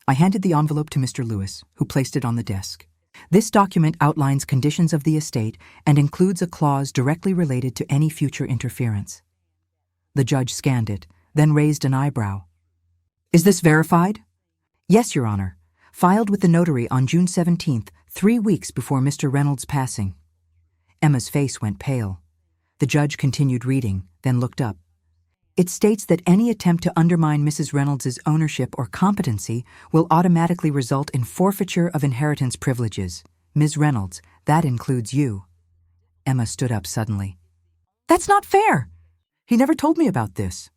I handed the envelope to Mr. Lewis, who placed it on the desk. This document outlines conditions of the estate and includes a clause directly related to any future interference. The judge scanned it, then raised an eyebrow. Is this verified? Yes, Your Honor. Filed with the notary on June 17th, 3 weeks before Mr. Reynolds' passing. Emma's face went pale. The judge continued reading, then looked up. It states that any attempt to undermine Mrs. Reynolds' ownership or competency will automatically result in forfeiture of inheritance privileges. Ms. Reynolds, that includes you. Emma stood up suddenly. That's not fair! He never told me about this.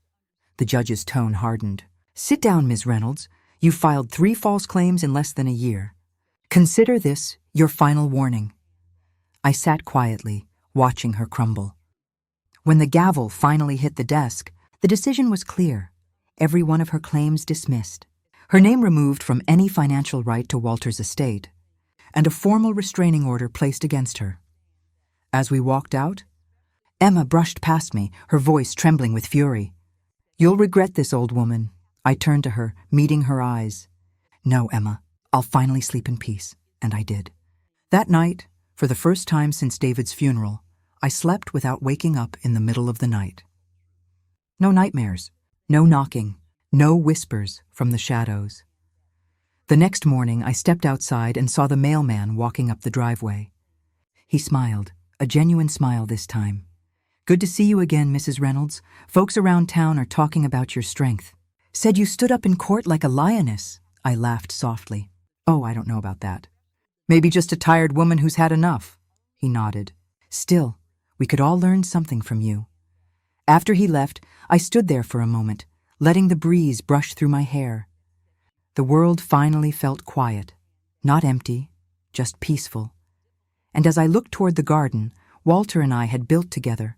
The judge's tone hardened. Sit down, Ms. Reynolds. You filed 3 false claims in less than a year. Consider this your final warning. I sat quietly, watching her crumble. When the gavel finally hit the desk, the decision was clear. Every one of her claims dismissed. Her name removed from any financial right to Walter's estate, and a formal restraining order placed against her. As we walked out, Emma brushed past me, her voice trembling with fury. You'll regret this, old woman. I turned to her, meeting her eyes. No, Emma, I'll finally sleep in peace, and I did. That night, for the first time since David's funeral, I slept without waking up in the middle of the night. No nightmares, no knocking, no whispers from the shadows. The next morning, I stepped outside and saw the mailman walking up the driveway. He smiled, a genuine smile this time. Good to see you again, Mrs. Reynolds. Folks around town are talking about your strength. Said you stood up in court like a lioness. I laughed softly. Oh, I don't know about that. Maybe just a tired woman who's had enough. He nodded. Still, we could all learn something from you. After he left, I stood there for a moment, letting the breeze brush through my hair. The world finally felt quiet, not empty, just peaceful. And as I looked toward the garden Walter and I had built together,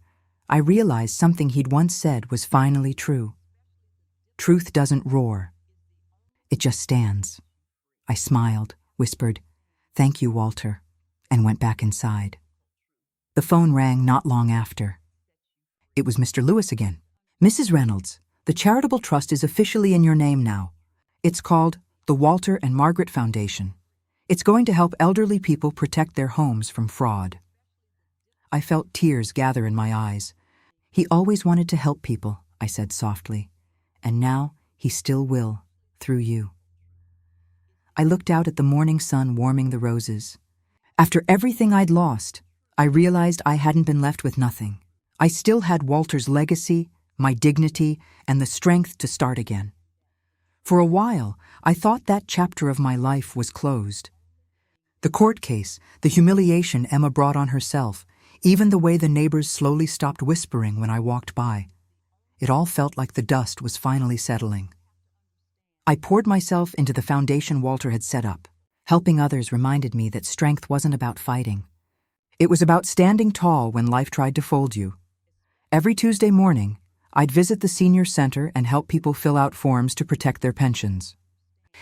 I realized something he'd once said was finally true. Truth doesn't roar. It just stands. I smiled, whispered, "Thank you, Walter," and went back inside. The phone rang not long after. It was Mr. Lewis again. Mrs. Reynolds, the charitable trust is officially in your name now. It's called the Walter and Margaret Foundation. It's going to help elderly people protect their homes from fraud. I felt tears gather in my eyes. He always wanted to help people, I said softly, and now he still will, through you. I looked out at the morning sun warming the roses. After everything I'd lost, I realized I hadn't been left with nothing. I still had Walter's legacy, my dignity, and the strength to start again. For a while, I thought that chapter of my life was closed. The court case, the humiliation Emma brought on herself, even the way the neighbors slowly stopped whispering when I walked by. It all felt like the dust was finally settling. I poured myself into the foundation Walter had set up. Helping others reminded me that strength wasn't about fighting. It was about standing tall when life tried to fold you. Every Tuesday morning, I'd visit the senior center and help people fill out forms to protect their pensions.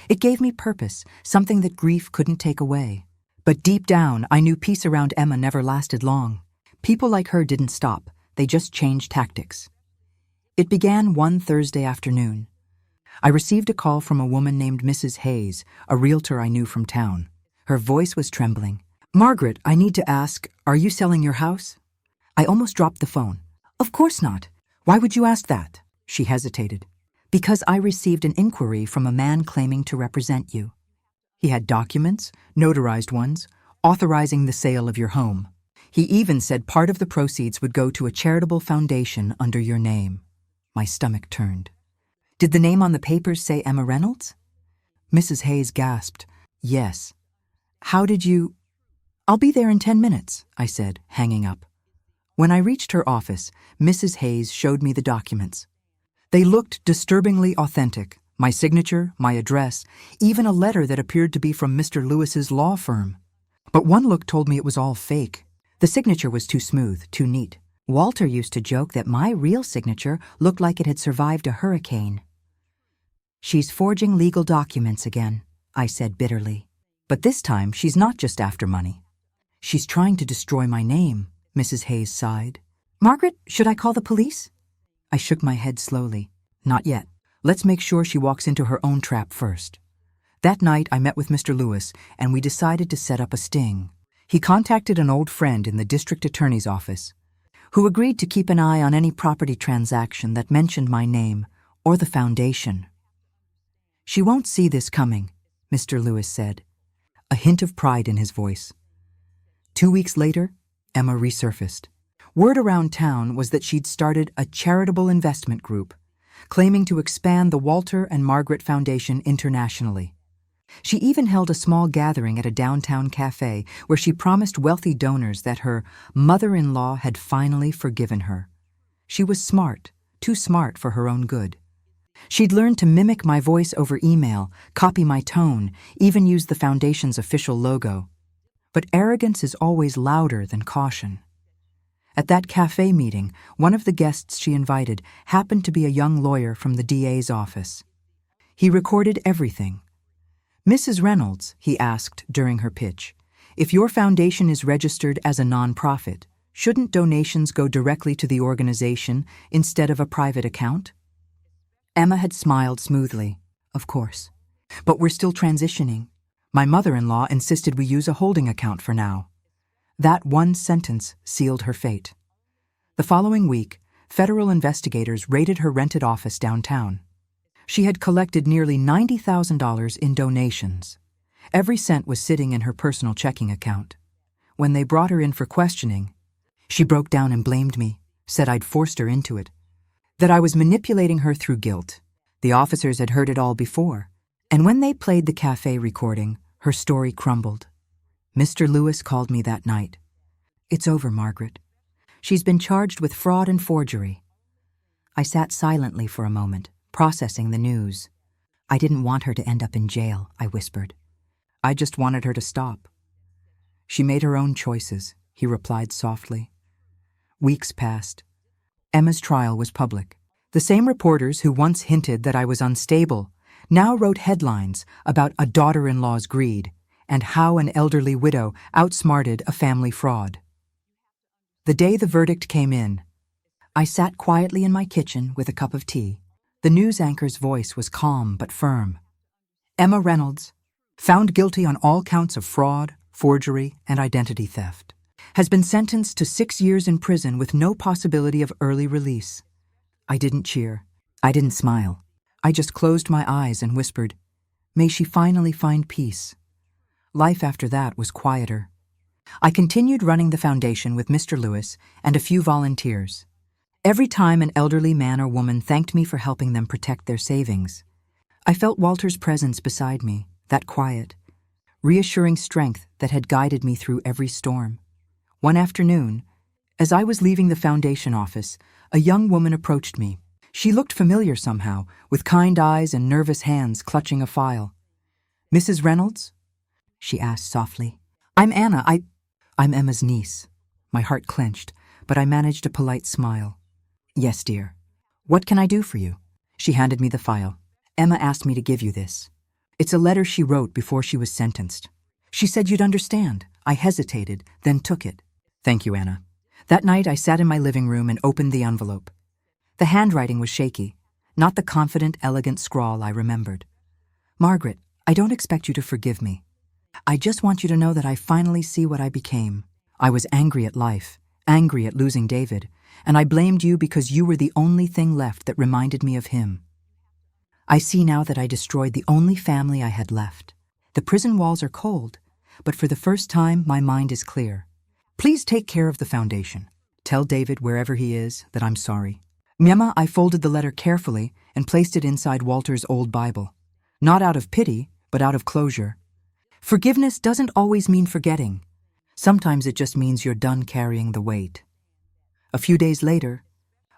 It gave me purpose, something that grief couldn't take away. But deep down, I knew peace around Emma never lasted long. People like her didn't stop, they just changed tactics. It began one Thursday afternoon. I received a call from a woman named Mrs. Hayes, a realtor I knew from town. Her voice was trembling. "Margaret, I need to ask, are you selling your house?" I almost dropped the phone. "Of course not. Why would you ask that?" She hesitated. "Because I received an inquiry from a man claiming to represent you. He had documents, notarized ones, authorizing the sale of your home. He even said part of the proceeds would go to a charitable foundation under your name." My stomach turned. "Did the name on the papers say Emma Reynolds?" Mrs. Hayes gasped. "Yes." "How did you—" "I'll be there in 10 minutes, I said, hanging up. When I reached her office, Mrs. Hayes showed me the documents. They looked disturbingly authentic. My signature, my address, even a letter that appeared to be from Mr. Lewis's law firm. But one look told me it was all fake. The signature was too smooth, too neat. Walter used to joke that my real signature looked like it had survived a hurricane. She's forging legal documents again, I said bitterly. But this time she's not just after money. She's trying to destroy my name, Mrs. Hayes sighed. Margaret, should I call the police? I shook my head slowly. Not yet. Let's make sure she walks into her own trap first. That night I met with Mr. Lewis and we decided to set up a sting. He contacted an old friend in the district attorney's office, who agreed to keep an eye on any property transaction that mentioned my name or the foundation. She won't see this coming, Mr. Lewis said, a hint of pride in his voice. 2 weeks later, Emma resurfaced. Word around town was that she'd started a charitable investment group, claiming to expand the Walter and Margaret Foundation internationally. She even held a small gathering at a downtown cafe where she promised wealthy donors that her mother-in-law had finally forgiven her. She was smart, too smart for her own good. She'd learned to mimic my voice over email, copy my tone, even use the foundation's official logo. But arrogance is always louder than caution. At that cafe meeting, one of the guests she invited happened to be a young lawyer from the DA's office. He recorded everything. Mrs. Reynolds, he asked during her pitch, if your foundation is registered as a nonprofit, shouldn't donations go directly to the organization instead of a private account? Emma had smiled smoothly. Of course. But we're still transitioning. My mother-in-law insisted we use a holding account for now. That one sentence sealed her fate. The following week, federal investigators raided her rented office downtown. She had collected nearly $90,000 in donations. Every cent was sitting in her personal checking account. When they brought her in for questioning, she broke down and blamed me, said I'd forced her into it, that I was manipulating her through guilt. The officers had heard it all before, and when they played the cafe recording, her story crumbled. Mr. Lewis called me that night. It's over, Margaret. She's been charged with fraud and forgery. I sat silently for a moment, processing the news. I didn't want her to end up in jail, I whispered. I just wanted her to stop. She made her own choices, he replied softly. Weeks passed. Emma's trial was public. The same reporters who once hinted that I was unstable now wrote headlines about a daughter-in-law's greed and how an elderly widow outsmarted a family fraud. The day the verdict came in, I sat quietly in my kitchen with a cup of tea. The news anchor's voice was calm but firm. Emma Reynolds, found guilty on all counts of fraud, forgery, and identity theft, has been sentenced to 6 years in prison with no possibility of early release. I didn't cheer. I didn't smile. I just closed my eyes and whispered, "May she finally find peace." Life after that was quieter. I continued running the foundation with Mr. Lewis and a few volunteers. Every time an elderly man or woman thanked me for helping them protect their savings, I felt Walter's presence beside me, that quiet, reassuring strength that had guided me through every storm. One afternoon, as I was leaving the foundation office, a young woman approached me. She looked familiar somehow, with kind eyes and nervous hands clutching a file. "Mrs. Reynolds?" she asked softly. "I'm Anna. I'm Emma's niece." My heart clenched, but I managed a polite smile. "Yes, dear. What can I do for you?" She handed me the file. "Emma asked me to give you this. It's a letter she wrote before she was sentenced. She said you'd understand." I hesitated, then took it. "Thank you, Anna." That night I sat in my living room and opened the envelope. The handwriting was shaky, not the confident, elegant scrawl I remembered. "Margaret, I don't expect you to forgive me. I just want you to know that I finally see what I became. I was angry at life, angry at losing David, and I blamed you because you were the only thing left that reminded me of him. I see now that I destroyed the only family I had left. The prison walls are cold, but for the first time my mind is clear. Please take care of the foundation. Tell David, wherever he is, that I'm sorry." Emma, I folded the letter carefully and placed it inside Walter's old Bible. Not out of pity, but out of closure. Forgiveness doesn't always mean forgetting. Sometimes it just means you're done carrying the weight. A few days later,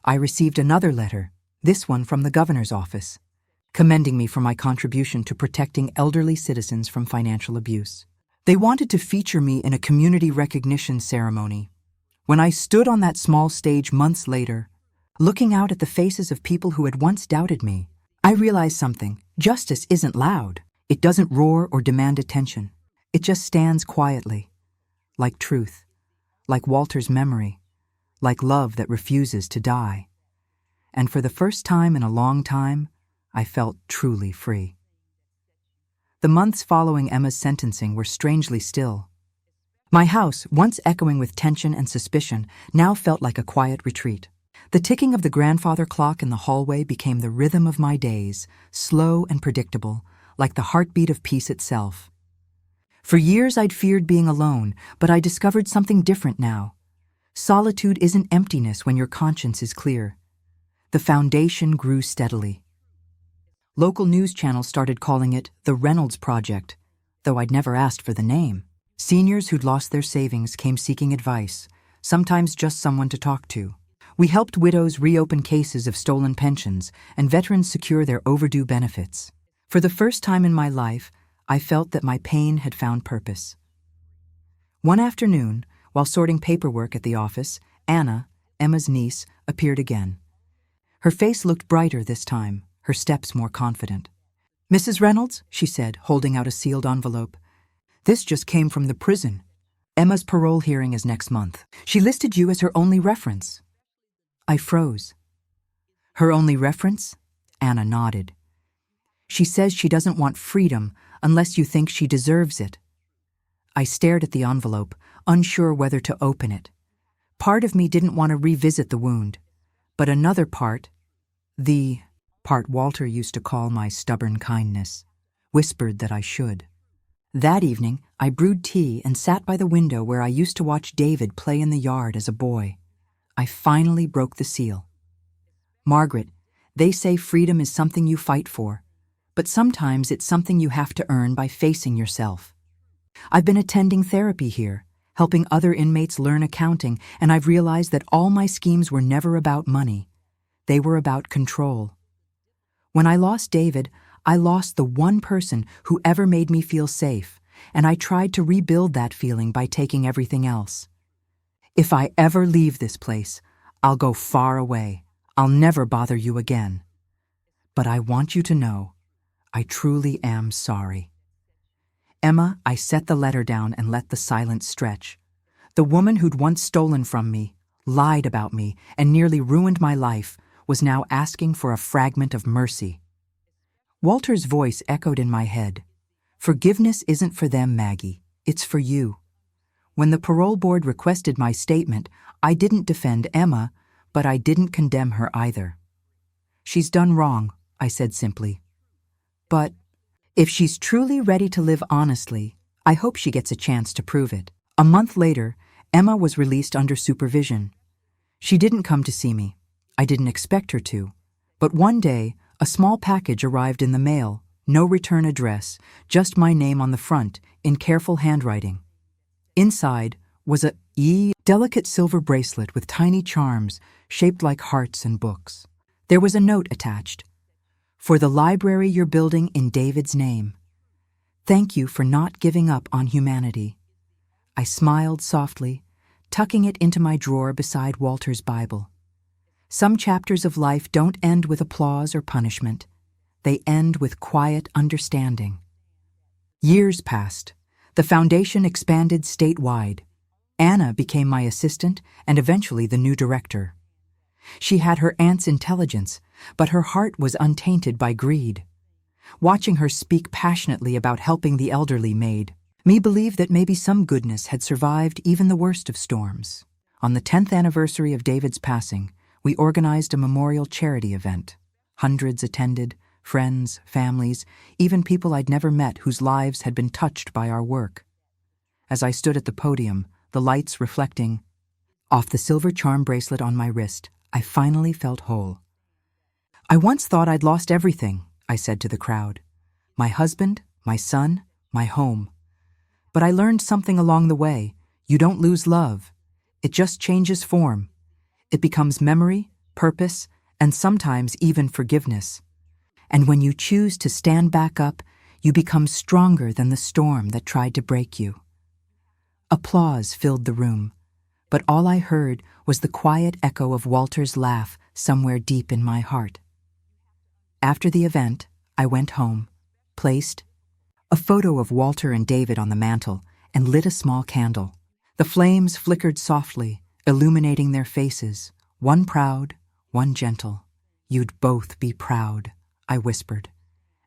I received another letter, this one from the governor's office, commending me for my contribution to protecting elderly citizens from financial abuse. They wanted to feature me in a community recognition ceremony. When I stood on that small stage months later, looking out at the faces of people who had once doubted me, I realized something. Justice isn't loud. It doesn't roar or demand attention. It just stands quietly, like truth, like Walter's memory, like love that refuses to die. And for the first time in a long time, I felt truly free. The months following Emma's sentencing were strangely still. My house, once echoing with tension and suspicion, now felt like a quiet retreat. The ticking of the grandfather clock in the hallway became the rhythm of my days, slow and predictable, like the heartbeat of peace itself. For years I'd feared being alone, but I discovered something different now. Solitude isn't emptiness when your conscience is clear. The foundation grew steadily. Local news channels started calling it the Reynolds Project, though I'd never asked for the name. Seniors who'd lost their savings came seeking advice, sometimes just someone to talk to. We helped widows reopen cases of stolen pensions and veterans secure their overdue benefits. For the first time in my life, I felt that my pain had found purpose. One afternoon, while sorting paperwork at the office, Anna, Emma's niece, appeared again. Her face looked brighter this time, her steps more confident. "Mrs. Reynolds," she said, holding out a sealed envelope. "This just came from the prison. Emma's parole hearing is next month. She listed you as her only reference." I froze. "Her only reference?" Anna nodded. "She says she doesn't want freedom unless you think she deserves it." I stared at the envelope, unsure whether to open it. Part of me didn't want to revisit the wound, but another part, the part Walter used to call my stubborn kindness, whispered that I should. That evening, I brewed tea and sat by the window where I used to watch David play in the yard as a boy. I finally broke the seal. "Margaret, they say freedom is something you fight for, but sometimes it's something you have to earn by facing yourself. I've been attending therapy here, helping other inmates learn accounting, and I've realized that all my schemes were never about money. They were about control. When I lost David, I lost the one person who ever made me feel safe, and I tried to rebuild that feeling by taking everything else. If I ever leave this place, I'll go far away. I'll never bother you again. But I want you to know, I truly am sorry." "Emma," I set the letter down and let the silence stretch. The woman who'd once stolen from me, lied about me, and nearly ruined my life was now asking for a fragment of mercy. Walter's voice echoed in my head. "Forgiveness isn't for them, Maggie. It's for you." When the parole board requested my statement, I didn't defend Emma, but I didn't condemn her either. "She's done wrong," I said simply. "But if she's truly ready to live honestly, I hope she gets a chance to prove it." A month later, Emma was released under supervision. She didn't come to see me. I didn't expect her to. But one day, a small package arrived in the mail, no return address, just my name on the front, in careful handwriting. Inside was a delicate silver bracelet with tiny charms shaped like hearts and books. There was a note attached. "For the library you're building in David's name. Thank you for not giving up on humanity." I smiled softly, tucking it into my drawer beside Walter's Bible. Some chapters of life don't end with applause or punishment. They end with quiet understanding. Years passed. The foundation expanded statewide. Anna became my assistant and eventually the new director. She had her aunt's intelligence, but her heart was untainted by greed. Watching her speak passionately about helping the elderly made me believe that maybe some goodness had survived even the worst of storms. On the 10th anniversary of David's passing, we organized a memorial charity event. Hundreds attended, friends, families, even people I'd never met whose lives had been touched by our work. As I stood at the podium, the lights reflecting off the silver charm bracelet on my wrist, I finally felt whole. "I once thought I'd lost everything," I said to the crowd. "My husband, my son, my home. But I learned something along the way. You don't lose love. It just changes form. It becomes memory, purpose, and sometimes even forgiveness. And when you choose to stand back up, you become stronger than the storm that tried to break you. Applause filled the room, but all I heard was the quiet echo of Walter's laugh somewhere deep in my heart. After the event, I went home, placed a photo of Walter and David on the mantel, and lit a small candle. The flames flickered softly, illuminating their faces, one proud, one gentle. "You'd both be proud," I whispered.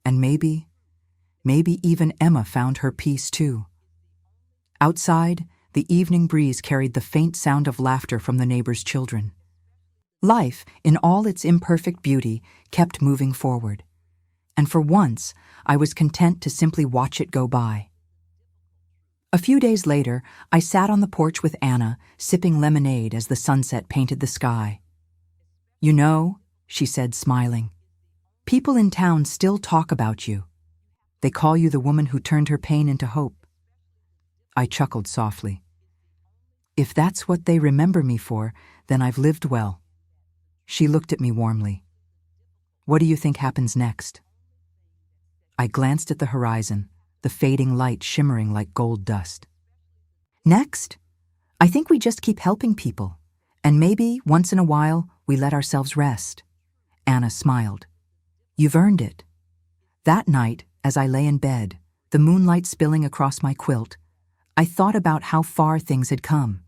And maybe even Emma found her peace too. Outside, the evening breeze carried the faint sound of laughter from the neighbors' children. Life, in all its imperfect beauty, kept moving forward. And for once, I was content to simply watch it go by. A few days later, I sat on the porch with Anna, sipping lemonade as the sunset painted the sky. "You know," she said, smiling, "people in town still talk about you. They call you the woman who turned her pain into hope." I chuckled softly. "If that's what they remember me for, then I've lived well." She looked at me warmly. "What do you think happens next?" I glanced at the horizon, the fading light shimmering like gold dust. "Next, I think we just keep helping people, and maybe, once in a while, we let ourselves rest." Anna smiled. "You've earned it." That night, as I lay in bed, the moonlight spilling across my quilt, I thought about how far things had come.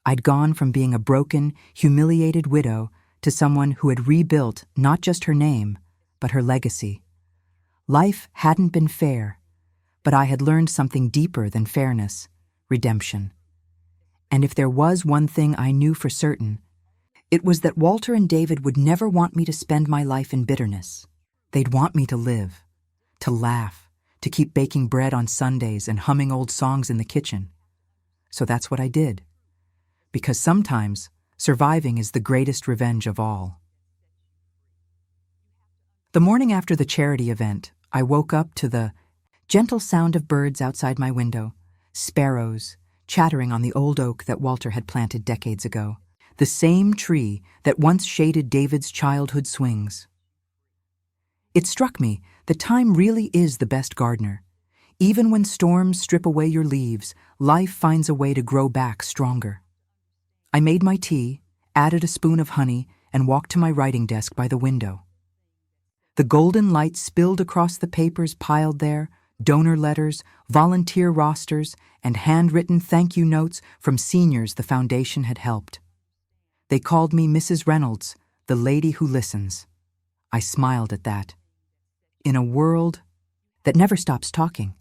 I'd gone from being a broken, humiliated widow to someone who had rebuilt not just her name, but her legacy. Life hadn't been fair, but I had learned something deeper than fairness: redemption. And if there was one thing I knew for certain, it was that Walter and David would never want me to spend my life in bitterness. They'd want me to live, to laugh, to keep baking bread on Sundays and humming old songs in the kitchen. So that's what I did. Because sometimes surviving is the greatest revenge of all. The morning after the charity event, I woke up to the gentle sound of birds outside my window, sparrows chattering on the old oak that Walter had planted decades ago, the same tree that once shaded David's childhood swings. It struck me that time really is the best gardener. Even when storms strip away your leaves, life finds a way to grow back stronger. I made my tea, added a spoon of honey, and walked to my writing desk by the window. The golden light spilled across the papers piled there, donor letters, volunteer rosters, and handwritten thank you notes from seniors the foundation had helped. They called me Mrs. Reynolds, the lady who listens. I smiled at that. In a world that never stops talking,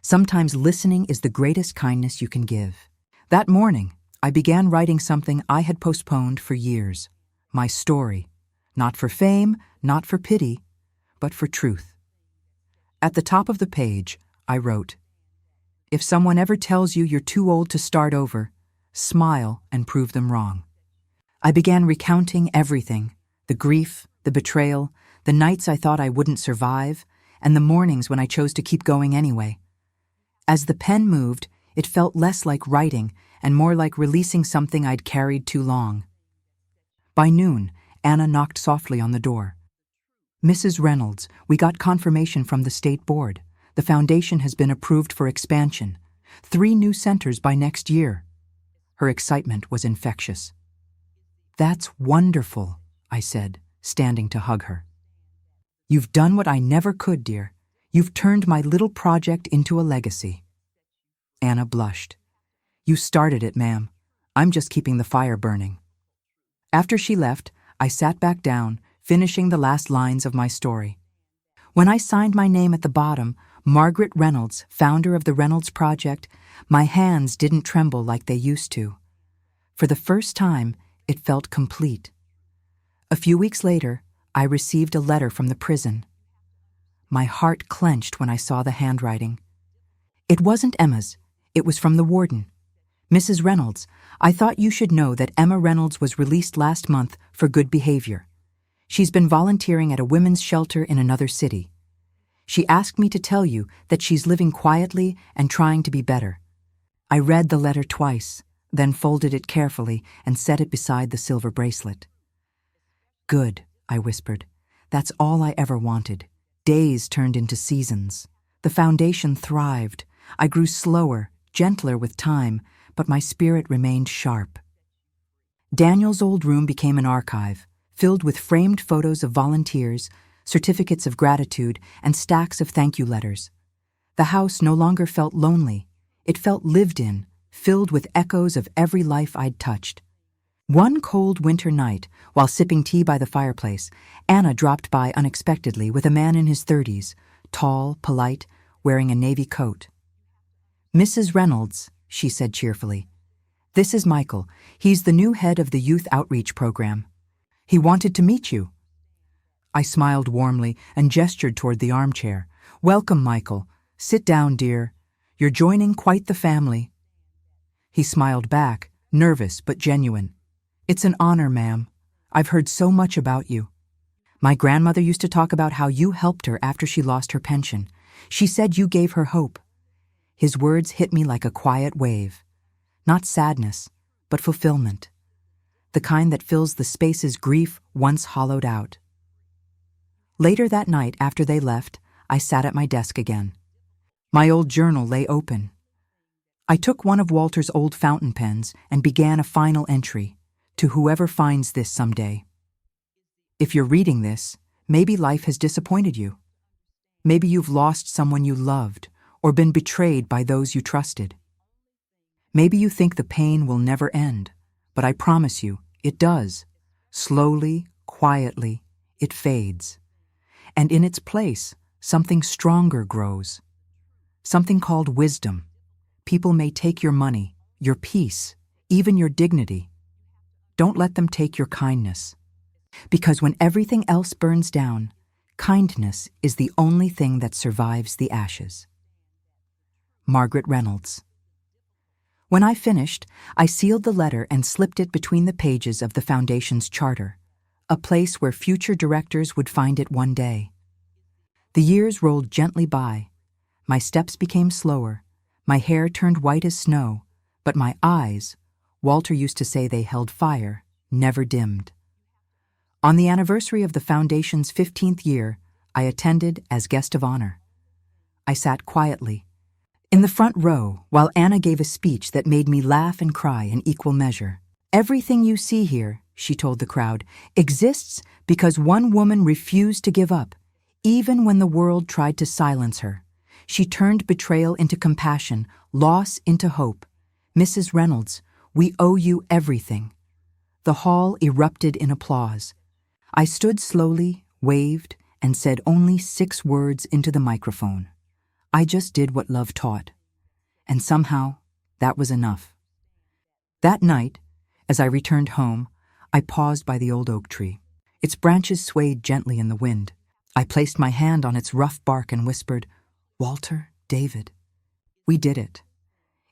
sometimes listening is the greatest kindness you can give. That morning, I began writing something I had postponed for years. My story. Not for fame, not for pity, but for truth. At the top of the page, I wrote, "If someone ever tells you you're too old to start over, smile and prove them wrong." I began recounting everything: the grief, the betrayal, the nights I thought I wouldn't survive, and the mornings when I chose to keep going anyway. As the pen moved, it felt less like writing and more like releasing something I'd carried too long. By noon, Anna knocked softly on the door. "Mrs. Reynolds, we got confirmation from the state board. The foundation has been approved for expansion. 3 new centers by next year." Her excitement was infectious. "That's wonderful," I said, standing to hug her. "You've done what I never could, dear. You've turned my little project into a legacy." Anna blushed. "You started it, ma'am. I'm just keeping the fire burning." After she left, I sat back down, finishing the last lines of my story. When I signed my name at the bottom, Margaret Reynolds, founder of the Reynolds Project, my hands didn't tremble like they used to. For the first time, it felt complete. A few weeks later, I received a letter from the prison. My heart clenched when I saw the handwriting. It wasn't Emma's. It was from the warden. "Mrs. Reynolds, I thought you should know that Emma Reynolds was released last month for good behavior. She's been volunteering at a women's shelter in another city. She asked me to tell you that she's living quietly and trying to be better." I read the letter twice, then folded it carefully and set it beside the silver bracelet. "Good," I whispered. "That's all I ever wanted." Days turned into seasons. The foundation thrived. I grew slower, gentler with time, but my spirit remained sharp. Daniel's old room became an archive, filled with framed photos of volunteers, certificates of gratitude, and stacks of thank you letters. The house no longer felt lonely. It felt lived in, filled with echoes of every life I'd touched. One cold winter night, while sipping tea by the fireplace, Anna dropped by unexpectedly with a man in his 30s, tall, polite, wearing a navy coat. "Mrs. Reynolds," she said cheerfully. "This is Michael. He's the new head of the youth outreach program. He wanted to meet you." I smiled warmly and gestured toward the armchair. "Welcome, Michael. Sit down, dear. You're joining quite the family." He smiled back, nervous but genuine. "It's an honor, ma'am. I've heard so much about you. My grandmother used to talk about how you helped her after she lost her pension. She said you gave her hope." His words hit me like a quiet wave. Not sadness, but fulfillment. The kind that fills the spaces grief once hollowed out. Later that night, after they left, I sat at my desk again. My old journal lay open. I took one of Walter's old fountain pens and began a final entry. To whoever finds this someday. If you're reading this, maybe life has disappointed you. Maybe you've lost someone you loved or been betrayed by those you trusted. Maybe you think the pain will never end, but I promise you, it does. Slowly, quietly, it fades. And in its place, something stronger grows. Something called wisdom. People may take your money, your peace, even your dignity. Don't let them take your kindness. Because when everything else burns down, kindness is the only thing that survives the ashes. Margaret Reynolds. When I finished, I sealed the letter and slipped it between the pages of the Foundation's charter, a place where future directors would find it one day. The years rolled gently by. My steps became slower. My hair turned white as snow, but my eyes, Walter used to say they held fire, never dimmed. On the anniversary of the Foundation's 15th year, I attended as guest of honor. I sat quietly, in the front row, while Anna gave a speech that made me laugh and cry in equal measure. "Everything you see here," she told the crowd, "exists because one woman refused to give up, even when the world tried to silence her. She turned betrayal into compassion, loss into hope. Mrs. Reynolds, we owe you everything." The hall erupted in applause. I stood slowly, waved, and said only 6 words into the microphone. I just did what love taught. And somehow, that was enough. That night, as I returned home, I paused by the old oak tree. Its branches swayed gently in the wind. I placed my hand on its rough bark and whispered, "Walter, David." We did it.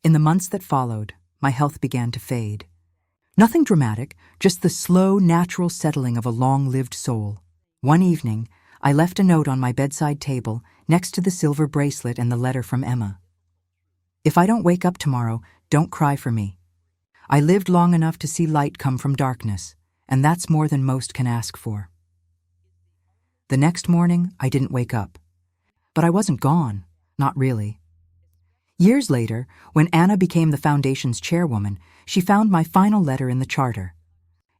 In the months that followed, my health began to fade. Nothing dramatic, just the slow, natural settling of a long-lived soul. One evening, I left a note on my bedside table next to the silver bracelet and the letter from Emma. "If I don't wake up tomorrow, don't cry for me. I lived long enough to see light come from darkness, and that's more than most can ask for." The next morning, I didn't wake up. But I wasn't gone, not really. Years later, when Anna became the Foundation's chairwoman, she found my final letter in the charter.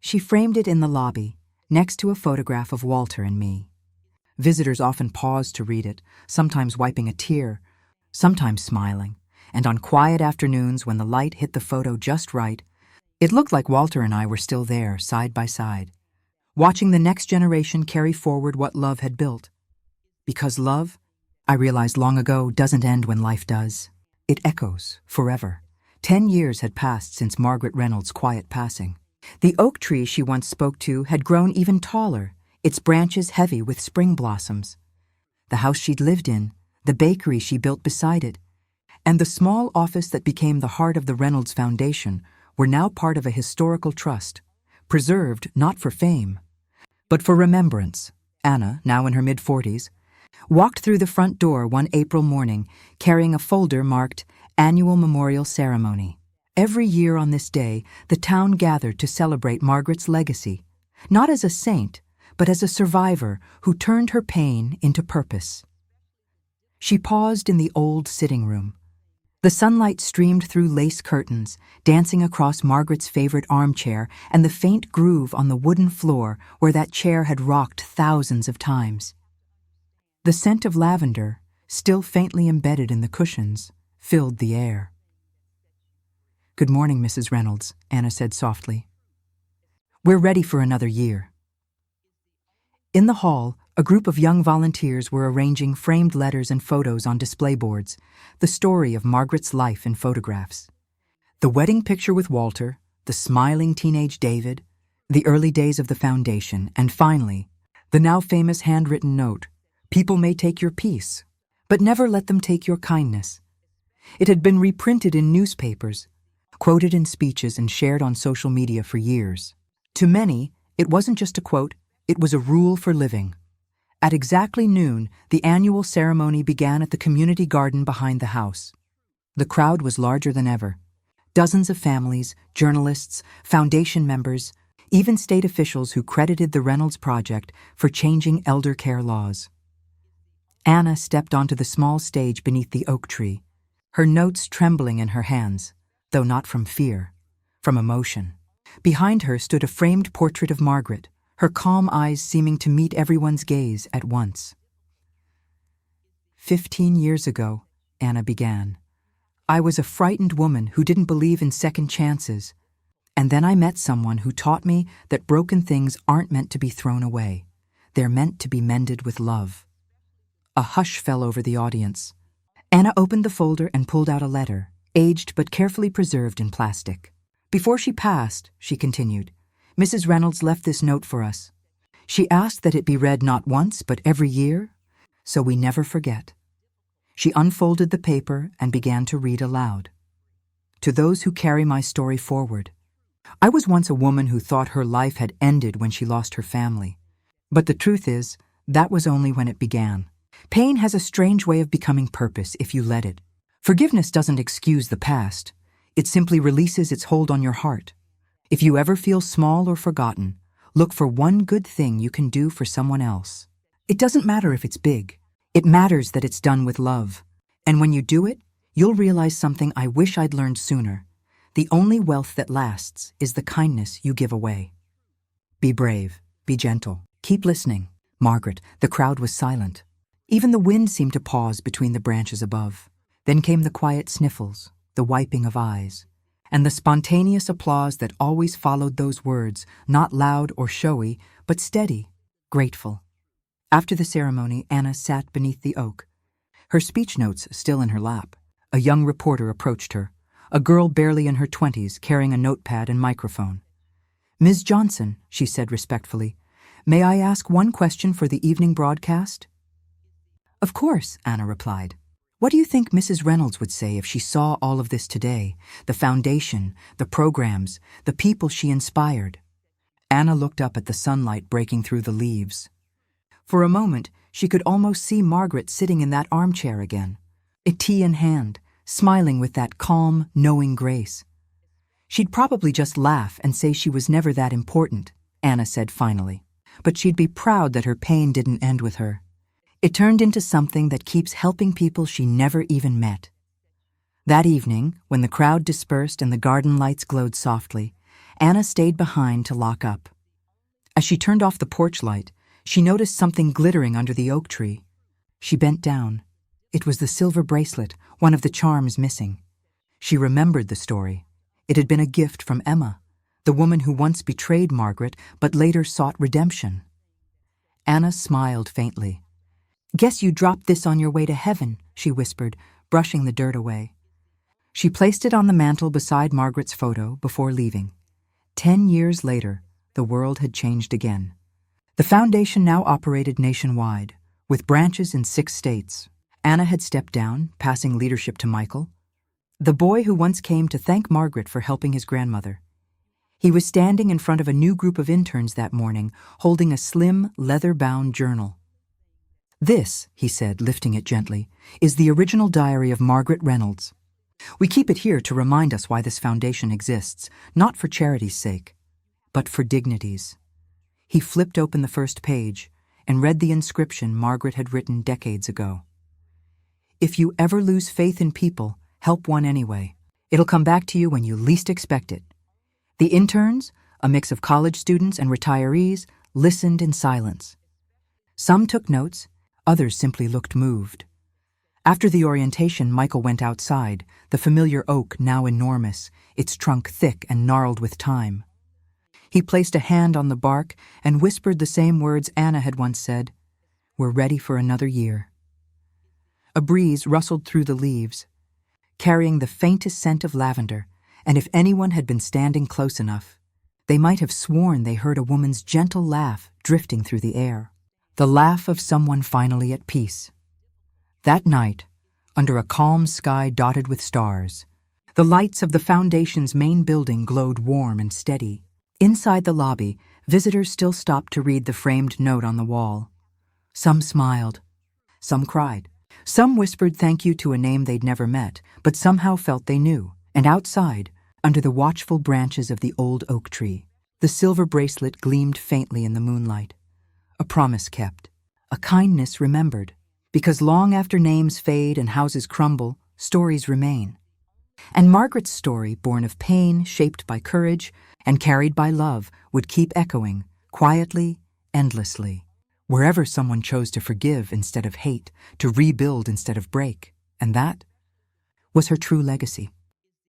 She framed it in the lobby, next to a photograph of Walter and me. Visitors often paused to read it, sometimes wiping a tear, sometimes smiling, and on quiet afternoons when the light hit the photo just right, it looked like Walter and I were still there, side by side, watching the next generation carry forward what love had built. Because love, I realized long ago, doesn't end when life does. It echoes forever. 10 years had passed since Margaret Reynolds' quiet passing. The oak tree she once spoke to had grown even taller, its branches heavy with spring blossoms. The house she'd lived in, the bakery she built beside it, and the small office that became the heart of the Reynolds Foundation were now part of a historical trust, preserved not for fame, but for remembrance. Anna, now in her mid-40s, walked through the front door one April morning carrying a folder marked Annual Memorial Ceremony. Every year on this day, the town gathered to celebrate Margaret's legacy, not as a saint, but as a survivor who turned her pain into purpose. She paused in the old sitting room. The sunlight streamed through lace curtains, dancing across Margaret's favorite armchair and the faint groove on the wooden floor where that chair had rocked thousands of times. The scent of lavender, still faintly embedded in the cushions, filled the air. "Good morning, Mrs. Reynolds," Anna said softly. "We're ready for another year." In the hall, a group of young volunteers were arranging framed letters and photos on display boards, the story of Margaret's life in photographs. The wedding picture with Walter, the smiling teenage David, the early days of the foundation, and finally, the now famous handwritten note, "People may take your peace, but never let them take your kindness." It had been reprinted in newspapers, quoted in speeches and shared on social media for years. To many, it wasn't just a quote, it was a rule for living. At exactly noon, the annual ceremony began at the community garden behind the house. The crowd was larger than ever. Dozens of families, journalists, foundation members, even state officials who credited the Reynolds Project for changing elder care laws. Anna stepped onto the small stage beneath the oak tree, her notes trembling in her hands, though not from fear, from emotion. Behind her stood a framed portrait of Margaret, her calm eyes seeming to meet everyone's gaze at once. 15 years ago, Anna began, I was a frightened woman who didn't believe in second chances, and then I met someone who taught me that broken things aren't meant to be thrown away. They're meant to be mended with love. A hush fell over the audience. Anna opened the folder and pulled out a letter, aged but carefully preserved in plastic. Before she passed, she continued, Mrs. Reynolds left this note for us. She asked that it be read not once, but every year, so we never forget. She unfolded the paper and began to read aloud. To those who carry my story forward. I was once a woman who thought her life had ended when she lost her family. But the truth is, that was only when it began. Pain has a strange way of becoming purpose if you let it. Forgiveness doesn't excuse the past. It simply releases its hold on your heart. If you ever feel small or forgotten, look for one good thing you can do for someone else. It doesn't matter if it's big. It matters that it's done with love. And when you do it, you'll realize something I wish I'd learned sooner. The only wealth that lasts is the kindness you give away. Be brave. Be gentle. Keep listening. Margaret, the crowd was silent. Even the wind seemed to pause between the branches above. Then came the quiet sniffles, the wiping of eyes, and the spontaneous applause that always followed those words, not loud or showy, but steady, grateful. After the ceremony, Anna sat beneath the oak, her speech notes still in her lap. A young reporter approached her, a girl barely in her 20s carrying a notepad and microphone. Ms. Johnson, she said respectfully, may I ask one question for the evening broadcast? Of course, Anna replied. What do you think Mrs. Reynolds would say if she saw all of this today? The foundation, the programs, the people she inspired. Anna looked up at the sunlight breaking through the leaves. For a moment, she could almost see Margaret sitting in that armchair again, a tea in hand, smiling with that calm, knowing grace. She'd probably just laugh and say she was never that important, Anna said finally. But she'd be proud that her pain didn't end with her. It turned into something that keeps helping people she never even met. That evening, when the crowd dispersed and the garden lights glowed softly, Anna stayed behind to lock up. As she turned off the porch light, she noticed something glittering under the oak tree. She bent down. It was the silver bracelet, one of the charms missing. She remembered the story. It had been a gift from Emma, the woman who once betrayed Margaret but later sought redemption. Anna smiled faintly. Guess you dropped this on your way to heaven, she whispered, brushing the dirt away. She placed it on the mantel beside Margaret's photo before leaving. 10 years later, the world had changed again. The foundation now operated nationwide, with branches in 6 states. Anna had stepped down, passing leadership to Michael, the boy who once came to thank Margaret for helping his grandmother. He was standing in front of a new group of interns that morning, holding a slim, leather-bound journal. This, he said, lifting it gently, is the original diary of Margaret Reynolds. We keep it here to remind us why this foundation exists, not for charity's sake, but for dignity's. He flipped open the first page and read the inscription Margaret had written decades ago. If you ever lose faith in people, help one anyway. It'll come back to you when you least expect it. The interns, a mix of college students and retirees, listened in silence. Some took notes, others simply looked moved. After the orientation, Michael went outside, the familiar oak now enormous, its trunk thick and gnarled with time. He placed a hand on the bark and whispered the same words Anna had once said, "We're ready for another year." A breeze rustled through the leaves, carrying the faintest scent of lavender, and if anyone had been standing close enough, they might have sworn they heard a woman's gentle laugh drifting through the air, the laugh of someone finally at peace. That night, under a calm sky dotted with stars, the lights of the foundation's main building glowed warm and steady. Inside the lobby, visitors still stopped to read the framed note on the wall. Some smiled, some cried, some whispered thank you to a name they'd never met, but somehow felt they knew. And outside, under the watchful branches of the old oak tree, the silver bracelet gleamed faintly in the moonlight. A promise kept, a kindness remembered, because long after names fade and houses crumble, stories remain. And Margaret's story, born of pain, shaped by courage, and carried by love, would keep echoing, quietly, endlessly, wherever someone chose to forgive instead of hate, to rebuild instead of break. And that was her true legacy.